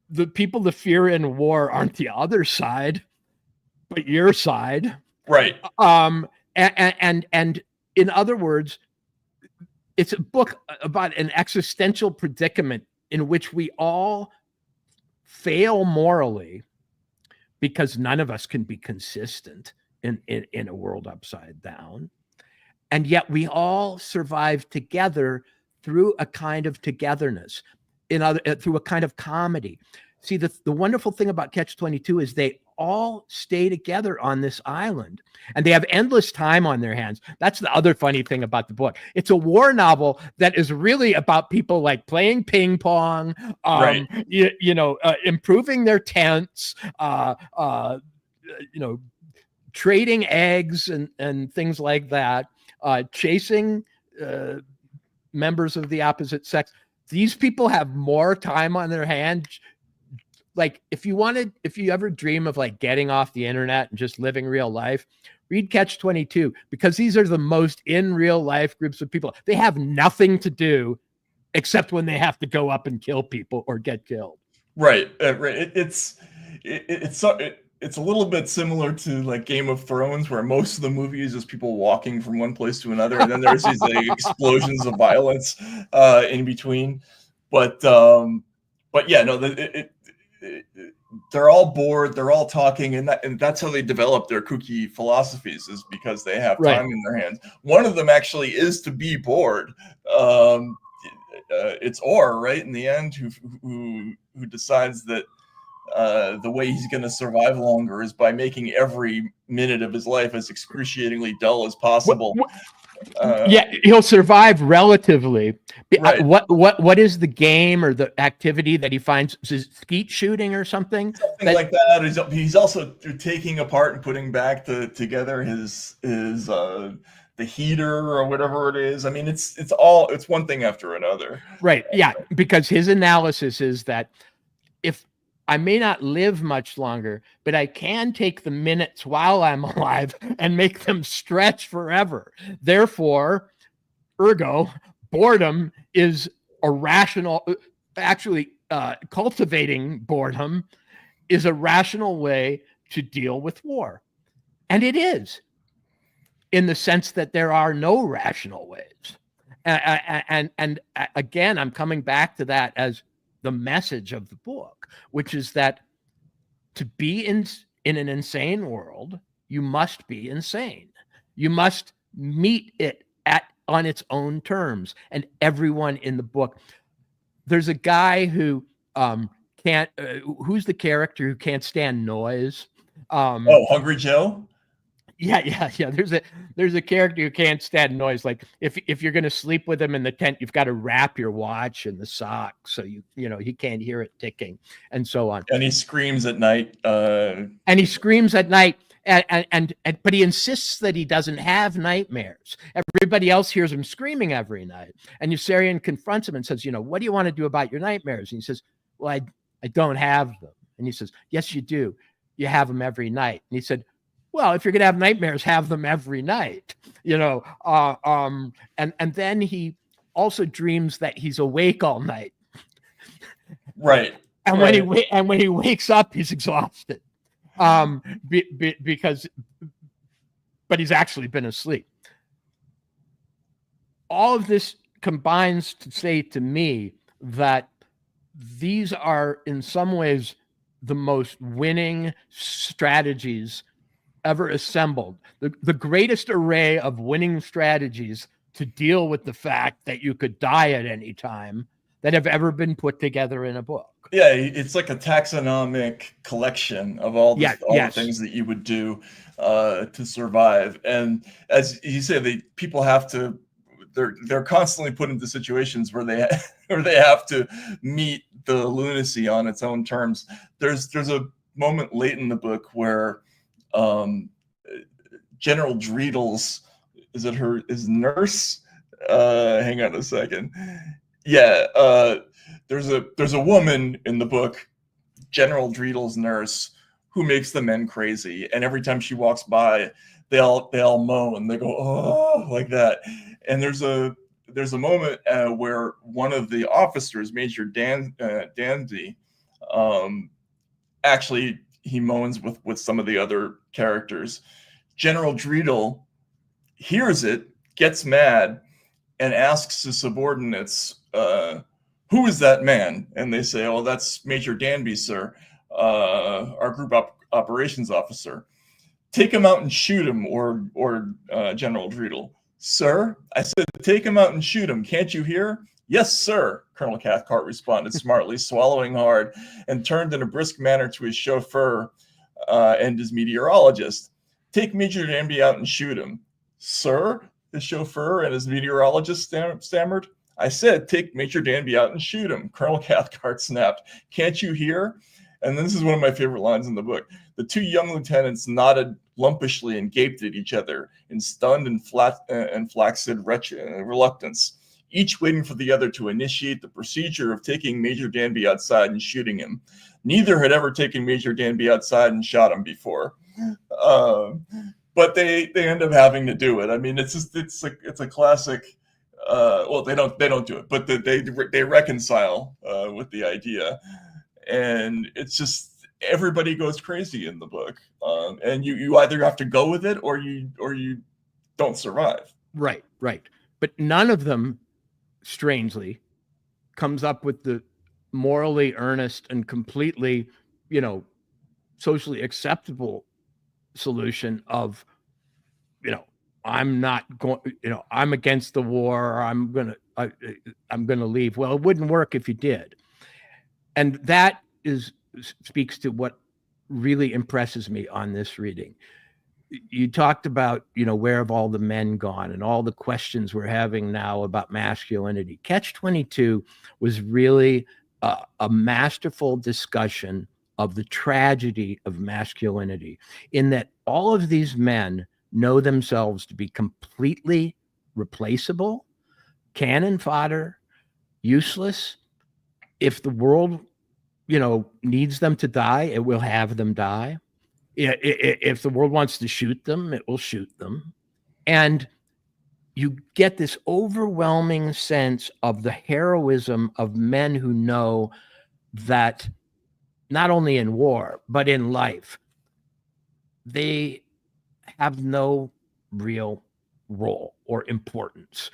The people to fear in war aren't the other side, but your side. Right. And in other words, it's a book about an existential predicament in which we all fail morally because none of us can be consistent in a world upside down. And yet we all survive together through a kind of togetherness, through a kind of comedy. See, the wonderful thing about Catch-22 is they all stay together on this island and they have endless time on their hands. That's the other funny thing about the book. It's a war novel that is really about people like playing ping pong, right. Improving their tents, trading eggs and things like that, chasing members of the opposite sex. These people have more time on their hands. Like if you ever dream of like getting off the internet and just living real life, read Catch-22, because these are the most in real life groups of people. They have nothing to do except when they have to go up and kill people or get killed. Right. Right. It's a little bit similar to like Game of Thrones, where most of the movie is just people walking from one place to another, and then there's these like explosions of violence in between. But yeah, no, they're all bored, they're all talking, and that's how they develop their kooky philosophies, is because they have time in their hands. One of them actually is to be bored. It's Orr, right, in the end, who decides that the way he's going to survive longer is by making every minute of his life as excruciatingly dull as possible. He'll survive relatively. Right. What is the game or the activity that he finds? Is it skeet shooting or something? Something like that. He's also taking apart and putting back together his the heater or whatever it is. I mean, it's one thing after another. Right. Yeah, because his analysis is that if I may not live much longer, but I can take the minutes while I'm alive and make them stretch forever. Therefore, ergo, boredom is a rational, actually cultivating boredom is a rational way to deal with war. And it is, in the sense that there are no rational ways. And again, I'm coming back to that as the message of the book, which is that to be in an insane world, you must be insane. You must meet it on its own terms. And everyone in the book, there's a guy who who's the character who can't stand noise? Hungry Joe? Yeah. There's a character who can't stand noise. Like if you're going to sleep with him in the tent, you've got to wrap your watch in the sock so he can't hear it ticking, and so on. And he screams at night. But he insists that he doesn't have nightmares. Everybody else hears him screaming every night. And Yossarian confronts him and says, what do you want to do about your nightmares? And he says, well, I don't have them. And he says, yes, you do. You have them every night. And he said, well, if you're going to have nightmares, have them every night, and then he also dreams that he's awake all night. Right. And when he wakes up, he's exhausted. But he's actually been asleep. All of this combines to say to me that these are in some ways the most winning strategies ever assembled. The greatest array of winning strategies to deal with the fact that you could die at any time that have ever been put together in a book. Yeah, it's like a taxonomic collection of all the things that you would do to survive. And as you say, people have to. They're constantly put into situations where they have to meet the lunacy on its own terms. There's a moment late in the book where General Dreedle's his nurse. Hang on a second. Yeah, there's a woman in the book, General Dreedle's nurse, who makes the men crazy, and every time she walks by, they all moan. They go, oh, like that. And there's a moment where one of the officers, Major Dandy, actually he moans with some of the other characters. General Dreedle hears it, gets mad, and asks his subordinates, who is that man? And they say, oh, that's Major Danby, sir, our group operations officer. Take him out and shoot him, or General Dreedle. Sir, I said, take him out and shoot him. Can't you hear? Yes, sir, Colonel Cathcart responded smartly, swallowing hard, and turned in a brisk manner to his chauffeur and his meteorologist. Take Major Danby out and shoot him. Sir, his chauffeur and his meteorologist stammered. I said, take Major Danby out and shoot him, Colonel Cathcart snapped. Can't you hear? And this is one of my favorite lines in the book. The two young lieutenants nodded lumpishly and gaped at each other in stunned and flaccid reluctance, each waiting for the other to initiate the procedure of taking Major Danby outside and shooting him. Neither had ever taken Major Danby outside and shot him before. But they end up having to do it. I mean, it's a classic. Well, they don't do it, but they reconcile with the idea, and it's just everybody goes crazy in the book, and you either have to go with it or you don't survive. Right. But none of them, strangely, comes up with the morally earnest and completely, socially acceptable solution of, I'm not going, I'm against the war. I'm going to leave. Well, it wouldn't work if you did. And that speaks to what really impresses me on this reading. You talked about, where have all the men gone and all the questions we're having now about masculinity. Catch-22 was really a masterful discussion of the tragedy of masculinity, in that all of these men know themselves to be completely replaceable, cannon fodder, useless. If the world, needs them to die, it will have them die. If the world wants to shoot them, it will shoot them. And you get this overwhelming sense of the heroism of men who know that not only in war, but in life, they have no real role or importance.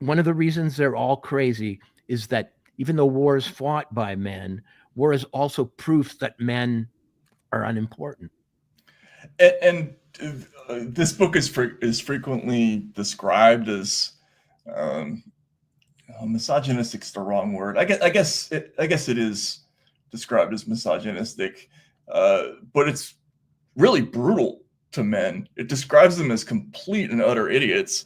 One of the reasons they're all crazy is that even though war is fought by men, war is also proof that men are unimportant. And this book is frequently described as misogynistic is the wrong word. I guess it is described as misogynistic, but it's really brutal to men. It describes them as complete and utter idiots.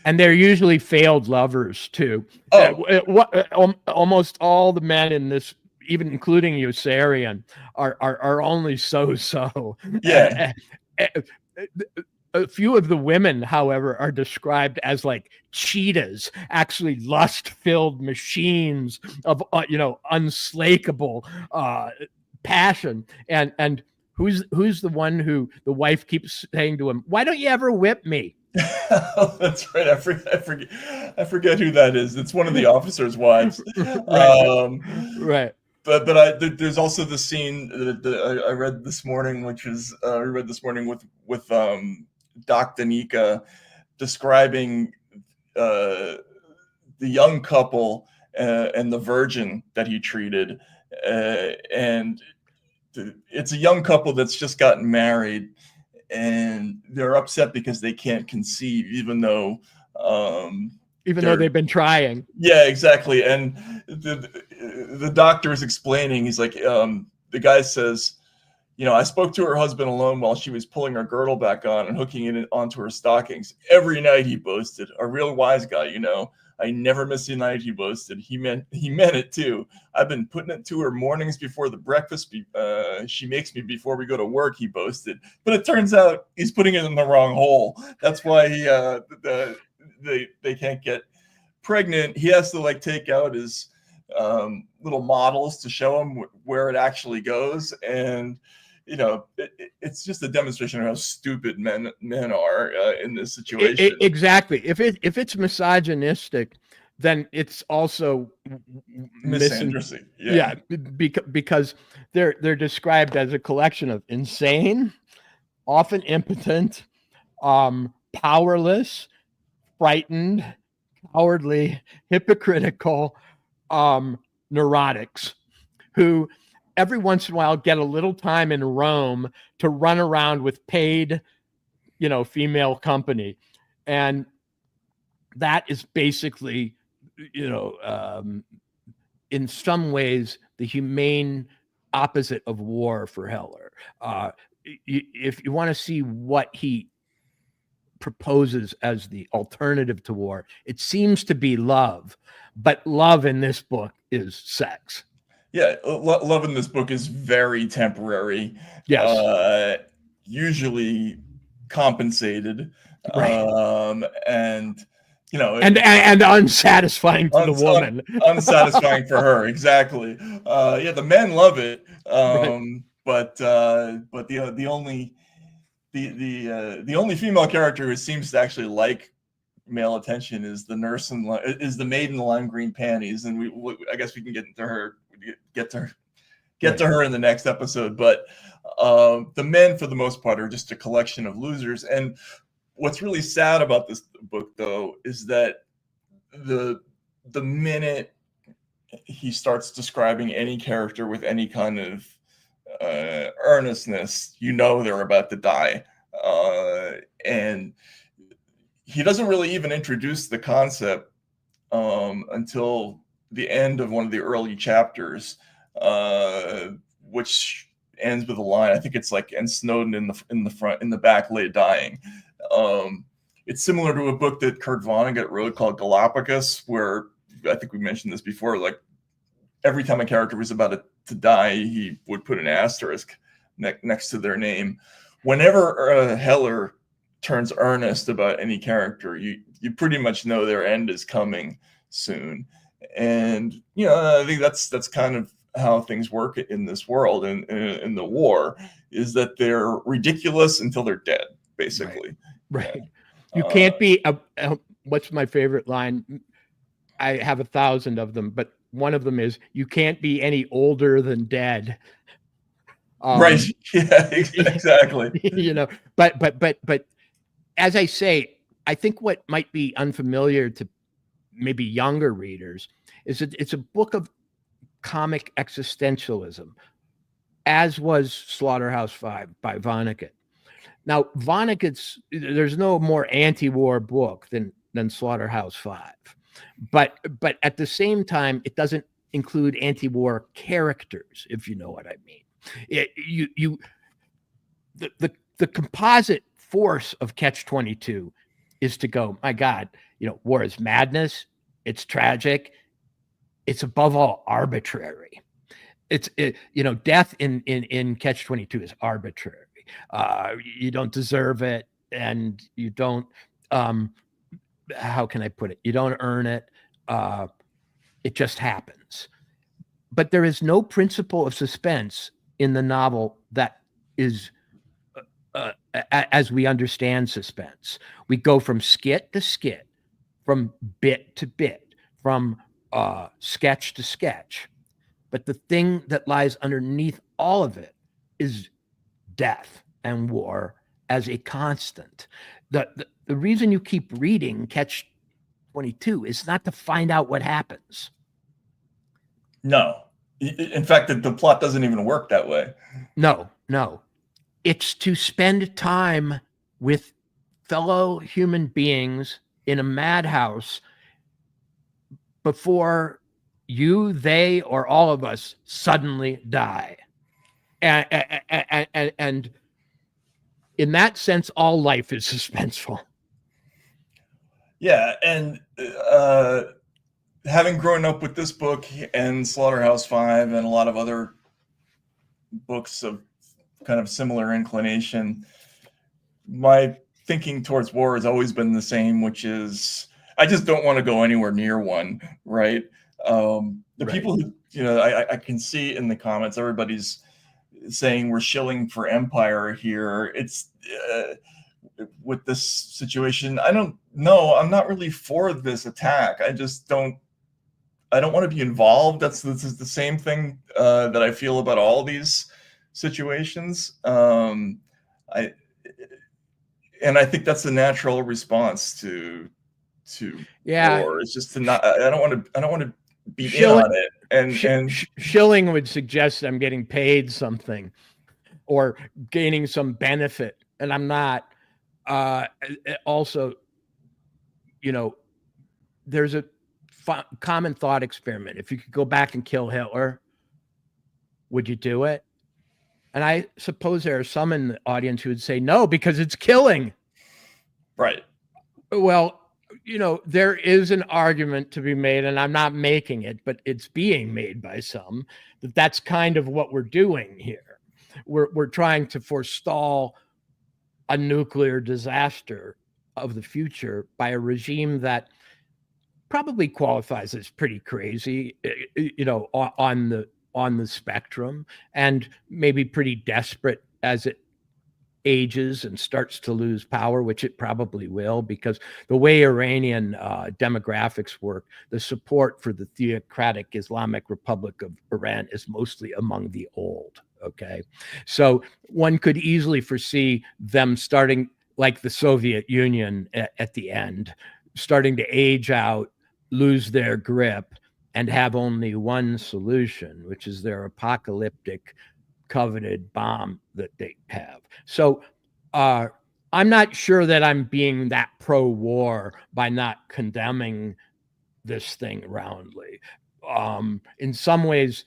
And they're usually failed lovers too. Almost all the men in this, even including Yossarian, are only so. Yeah. A few of the women, however, are described as like cheetahs, actually lust-filled machines of unslakable passion. And who's the one who the wife keeps saying to him, "Why don't you ever whip me?" Oh, that's right. I forget who that is. It's one of the officers' wives. Right. But there's also the scene that I read this morning, which is reread this morning with Doc Danica describing the young couple and the virgin that he treated, and it's a young couple that's just gotten married, and they're upset because they can't conceive, even though even though they've been trying. Yeah, exactly. And the doctor is explaining. He's like, the guy says, I spoke to her husband alone while she was pulling her girdle back on and hooking it onto her stockings. Every night, he boasted. A real wise guy, I never miss a night, he boasted. He meant it too. I've been putting it to her mornings before the breakfast she makes me before we go to work, he boasted. But it turns out he's putting it in the wrong hole. That's why they can't get pregnant. He has to take out his little models to show him where it actually goes. And it's just a demonstration of how stupid men are in this situation. Exactly. If it's misogynistic, then it's also misandrosy. Yeah, because they're described as a collection of insane, often impotent, powerless, frightened, cowardly, hypocritical, neurotics who every once in a while get a little time in Rome to run around with paid, female company. And that is basically, in some ways, the humane opposite of war for Heller. If you want to see what he proposes as the alternative to war, it seems to be love, but love in this book is sex. Yeah, love in this book is very temporary. Yes. Usually compensated. Right. And and unsatisfying to the woman. Unsatisfying for her, exactly. The men love it. Right. But the only female character who seems to actually like male attention is the nurse is the maid in the lime green panties, and I guess we can get to her in the next episode. But the men, for the most part, are just a collection of losers. And what's really sad about this book, though, is that the minute he starts describing any character with any kind of earnestness, they're about to die. And he doesn't really even introduce the concept until the end of one of the early chapters, which ends with a line. I think it's like, and Snowden in the back lay dying. It's similar to a book that Kurt Vonnegut wrote called Galapagos, where I think we mentioned this before. Like every time a character was about to die, he would put an asterisk next to their name. Whenever Heller turns earnest about any character, you pretty much know their end is coming soon. And I think that's kind of how things work in this world and in the war, is that they're ridiculous until they're dead, basically. Right. You can't be what's my favorite line? I have 1,000 of them, but one of them is, you can't be any older than dead. Right. Yeah, exactly. But as I say, I think what might be unfamiliar to maybe younger readers is that it's a book of comic existentialism, as was Slaughterhouse-Five by Vonnegut. Now, there's no more anti-war book than Slaughterhouse-Five, but at the same time, it doesn't include anti-war characters, if you know what I mean. The composite force of Catch-22 is to go, my God, war is madness. It's tragic. It's above all arbitrary. Death in Catch-22 is arbitrary. You don't deserve it, and you don't. How can I put it? You don't earn it. It just happens. But there is no principle of suspense in the novel that is, as we understand suspense. We go from skit to skit, from bit to bit, from sketch to sketch. But the thing that lies underneath all of it is death and war as a constant. The reason you keep reading Catch-22 is not to find out what happens. No. In fact, the plot doesn't even work that way. No. It's to spend time with fellow human beings in a madhouse before you, they, or all of us suddenly die. And in that sense, all life is suspenseful. Yeah, and having grown up with this book and Slaughterhouse-Five and a lot of other books of kind of similar inclination, my thinking towards war has always been the same, which is I just don't want to go anywhere near one, right? The people who, I can see in the comments, everybody's saying we're shilling for empire here. It's with this situation, I don't know. I'm not really for this attack. I don't want to be involved. This is the same thing that I feel about all these situations. I think that's a natural response to war. It's just to not. I don't want to be in on it. And shilling would suggest I'm getting paid something or gaining some benefit, and I'm not. Also, there's a common thought experiment. If you could go back and kill Hitler, would you do it? And I suppose there are some in the audience who would say no, because it's killing. Right. Well, there is an argument to be made, and I'm not making it, but it's being made by some, that's kind of what we're doing here. We're trying to forestall a nuclear disaster of the future by a regime that probably qualifies as pretty crazy, on the spectrum, and maybe pretty desperate as it ages and starts to lose power, which it probably will, because the way Iranian demographics work, the support for the theocratic Islamic Republic of Iran is mostly among the old. Okay, so one could easily foresee them starting like the Soviet Union at the end, starting to age out, lose their grip, and have only one solution, which is their apocalyptic coveted bomb that they have. So I'm not sure that I'm being that pro-war by not condemning this thing roundly. In some ways,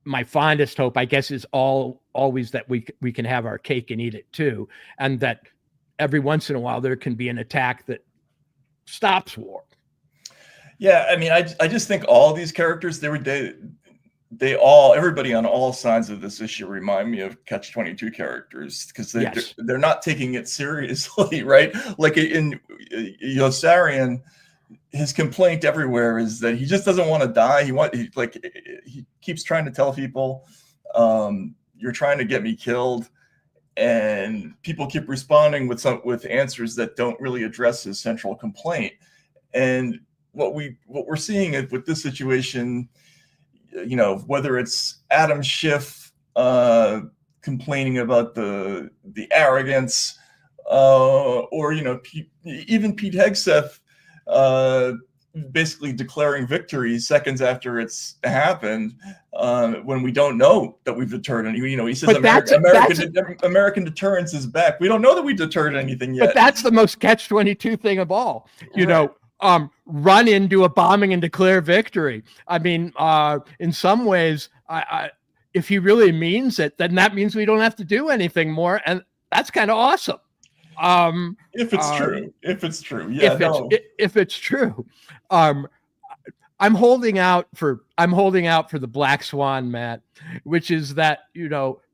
my fondest hope, I guess, is always that we can have our cake and eat it too, and that every once in a while there can be an attack that stops war. Yeah, I mean, I just think all these characters, everybody on all sides of this issue remind me of Catch-22 characters, because they're not taking it seriously, right? Like in Yossarian, his complaint everywhere is that he just doesn't want to die. He keeps trying to tell people, "You're trying to get me killed," and people keep responding with answers that don't really address his central complaint. And what we're seeing with this situation, whether it's Adam Schiff complaining about the arrogance, or even Pete Hegseth basically declaring victory seconds after it's happened, when we don't know that we've deterred any. He says American deterrence is back. We don't know that we deterred anything yet. But that's the most Catch-22 thing of all. Run into a bombing and declare victory. I mean, in some ways, if he really means it, then that means we don't have to do anything more, and that's kind of awesome. If it's true, yeah. If it's true, I'm holding out for the black swan, Matt, which is that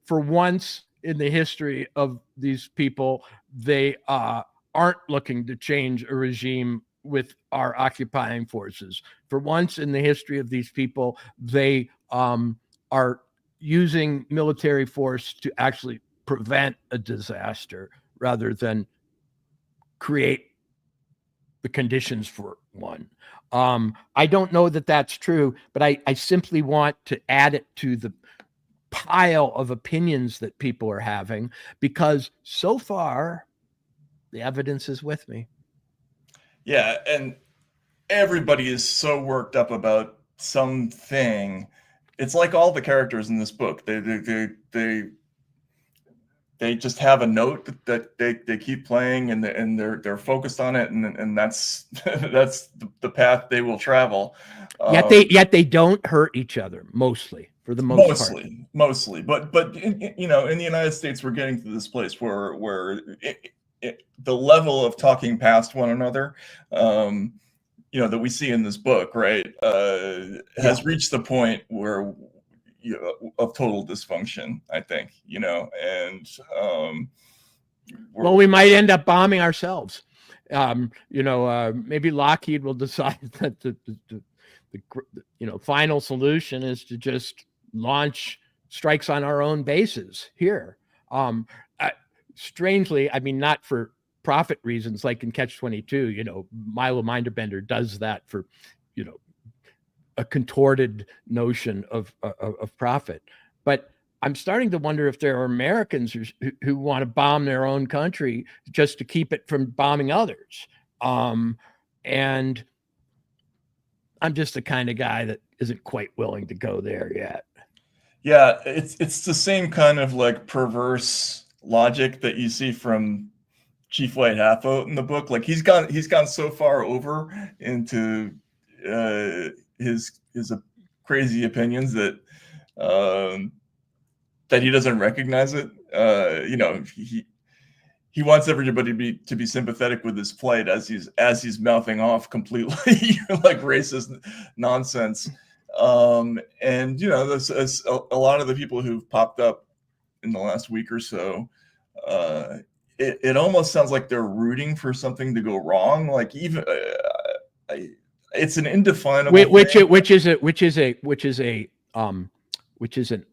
for once in the history of these people, they aren't looking to change a regime with our occupying forces. For once in the history of these people, they are using military force to actually prevent a disaster rather than create the conditions for one. I don't know that that's true, but I simply want to add it to the pile of opinions that people are having, because so far the evidence is with me. Yeah, and everybody is so worked up about something. It's like all the characters in this book. They they just have a note that they keep playing, and they're focused on it, and that's that's the path they will travel. Yet they don't hurt each other mostly, for the most part. Mostly, but you know, in the United States, we're getting to this place where the level of talking past one another, you know, that we see in this book, right, has reached the point where, you know, of total dysfunction, I think, you know, and well, we might end up bombing ourselves. You know, maybe Lockheed will decide that the you know, final solution is to just launch strikes on our own bases here. Strangely, I mean, not for profit reasons, like in Catch-22, you know, Milo Minderbender does that for, you know, a contorted notion of profit. But I'm starting to wonder if there are Americans who want to bomb their own country just to keep it from bombing others. And I'm just the kind of guy that isn't quite willing to go there yet. Yeah, it's the same kind of like perverse logic that you see from Chief White Half-Oat in the book. Like he's gone so far over into his crazy opinions that that he doesn't recognize it. You know, he wants everybody to be sympathetic with his plight as he's mouthing off completely like racist nonsense. And you know, there's a lot of the people who've popped up in the last week or so. It almost sounds like they're rooting for something to go wrong. Like even it's an indefinable which is an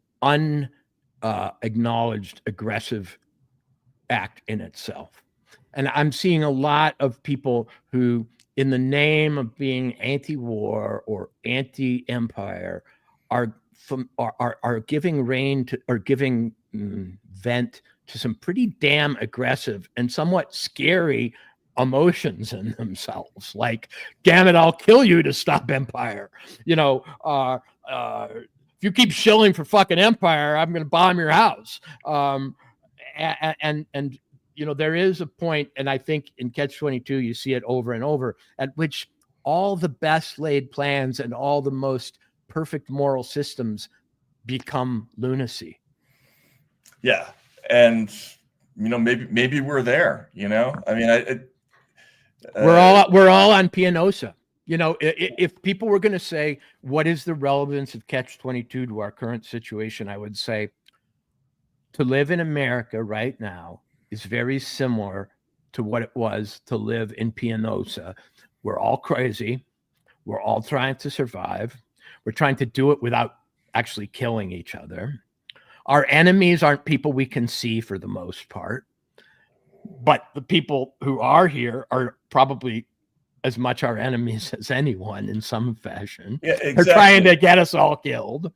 unacknowledged aggressive act in itself. And I'm seeing a lot of people who, in the name of being anti-war or anti-empire, are giving rein to, or giving vent to some pretty damn aggressive and somewhat scary emotions in themselves. Like, damn it, I'll kill you to stop empire. You know, if you keep shilling for fucking empire, I'm going to bomb your house. And you know, there is a point, and I think in Catch-22 you see it over and over, at which all the best laid plans and all the most perfect moral systems become lunacy. Yeah, and you know, maybe we're there. You know, I mean, we're all on Pianosa. You know, if people were going to say what is the relevance of Catch-22 to our current situation, I would say to live in America right now is very similar to what it was to live in Pianosa. We're all crazy. We're all trying to survive. We're trying to do it without actually killing each other. Our enemies aren't people we can see for the most part, but the people who are here are probably as much our enemies as anyone in some fashion. Yeah, exactly. They're trying to get us all killed.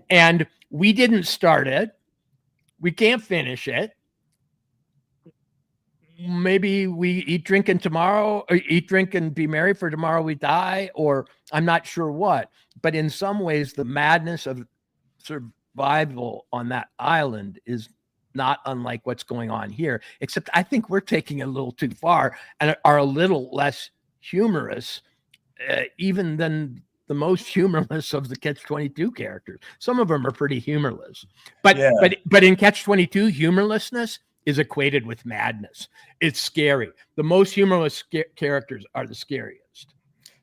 And we didn't start it. We can't finish it. Maybe we eat, drink, and be merry, for tomorrow we die, or I'm not sure what. But in some ways, the madness of survival on that island is not unlike what's going on here, except I think we're taking it a little too far and are a little less humorous, even than the most humorless of the Catch-22 characters. Some of them are pretty humorless, but in Catch-22, humorlessness is equated with madness. It's scary. The most humorless characters are the scariest.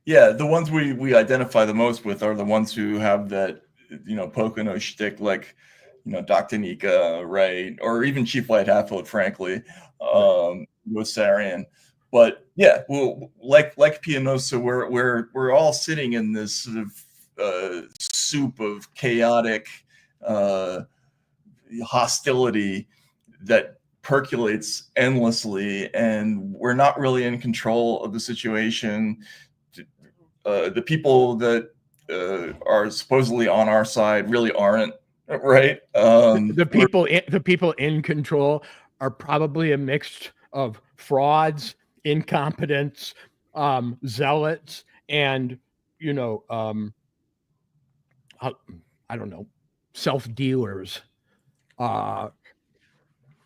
Yeah, the ones we identify the most with are the ones who have that, you know, Pocono shtick, like, you know, Dr. Nika, right? Or even Chief White Half-Oat, frankly, Rosarian. But yeah, well, like Pianosa, we're all sitting in this sort of soup of chaotic hostility that percolates endlessly, and we're not really in control of the situation. The people that are supposedly on our side really aren't, right? The people in control are probably a mix of frauds, incompetence, zealots, and, you know, I don't know, self-dealers.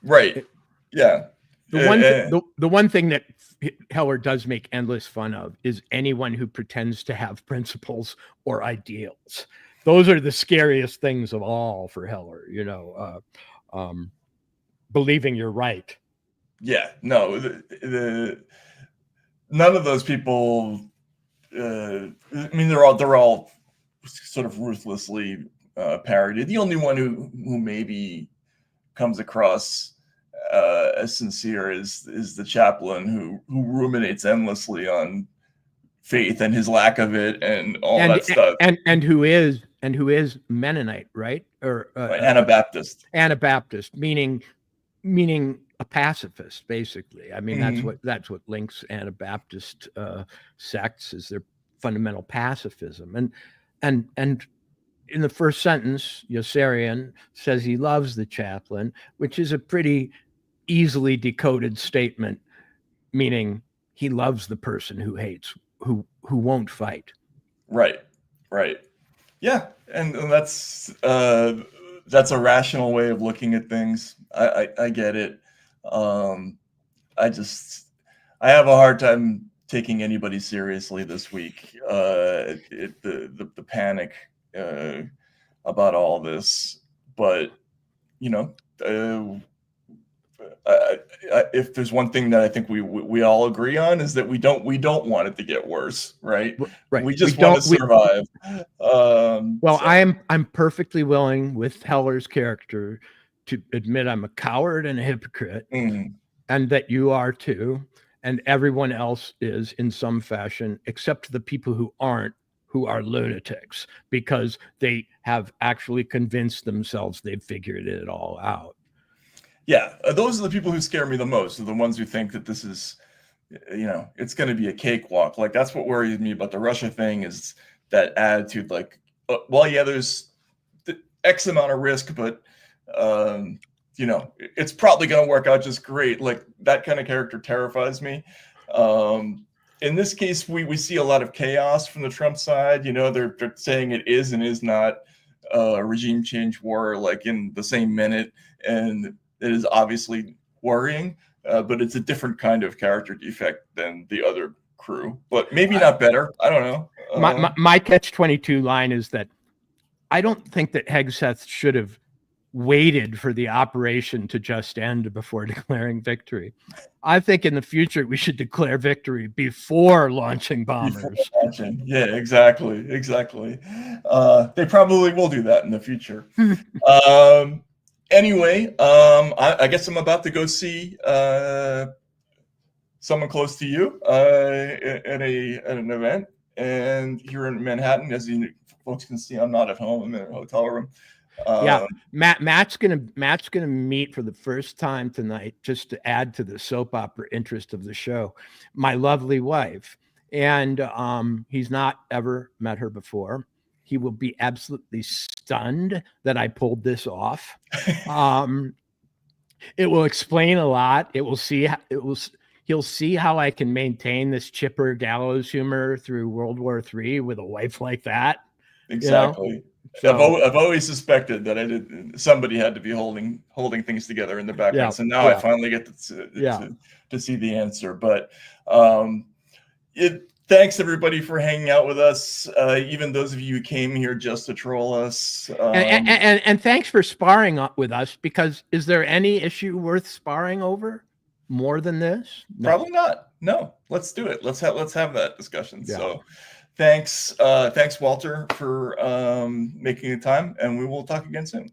Right. Yeah. The one thing that Heller does make endless fun of is anyone who pretends to have principles or ideals. Those are the scariest things of all for Heller, believing you're right. Yeah, no, none of those people. I mean, they're all sort of ruthlessly parodied. The only one who maybe comes across as sincere is the chaplain who ruminates endlessly on faith and his lack of it and all that stuff. And who is Mennonite, right? Or Anabaptist. Anabaptist, meaning a pacifist, basically. I mean, that's what links Anabaptist sects is their fundamental pacifism. And in the first sentence, Yossarian says he loves the chaplain, which is a pretty easily decoded statement, meaning he loves the person who hates, who won't fight. Right. Yeah, and that's a rational way of looking at things. I get it. I have a hard time taking anybody seriously this week. The panic about all this, but if there's one thing that I think we all agree on is that we don't want it to get worse, right? We just want to survive. I'm perfectly willing with Heller's character to admit I'm a coward and a hypocrite, and that you are too, and everyone else is in some fashion, except the people who aren't, who are lunatics, because they have actually convinced themselves they've figured it all out. Yeah, those are the people who scare me the most, are the ones who think that this is, it's going to be a cakewalk. Like, that's what worries me about the Russia thing, is that attitude, like, there's the X amount of risk, but, it's probably going to work out just great. Like, that kind of character terrifies me. In this case, we see a lot of chaos from the Trump side. They're saying it is and is not a regime change war, like, in the same minute. And it is obviously worrying, but it's a different kind of character defect than the other crew, but maybe not better. I don't know. My catch-22 line is that I don't think that Hegseth should have waited for the operation to just end before declaring victory. I think in the future we should declare victory before launching bombers. Yeah, exactly. They probably will do that in the future. Anyway, I guess I'm about to go see someone close to you at an event, and here in Manhattan, as you folks can see, I'm not at home. I'm in a hotel room. Matt's gonna meet for the first time tonight, just to add to the soap opera interest of the show, my lovely wife, and he's not ever met her before. He will be absolutely stunned that I pulled this off. It will explain a lot. He'll see how I can maintain this chipper gallows humor through World War III with a wife like that. Exactly. So, I've always suspected that somebody had to be holding things together in the background. So now I finally get to see the answer. But thanks everybody for hanging out with us. Even those of you who came here just to troll us. And thanks for sparring with us, because is there any issue worth sparring over more than this? No. Probably not. No, let's do it. Let's have that discussion. Yeah. So thanks Walter for making the time, and we will talk again soon.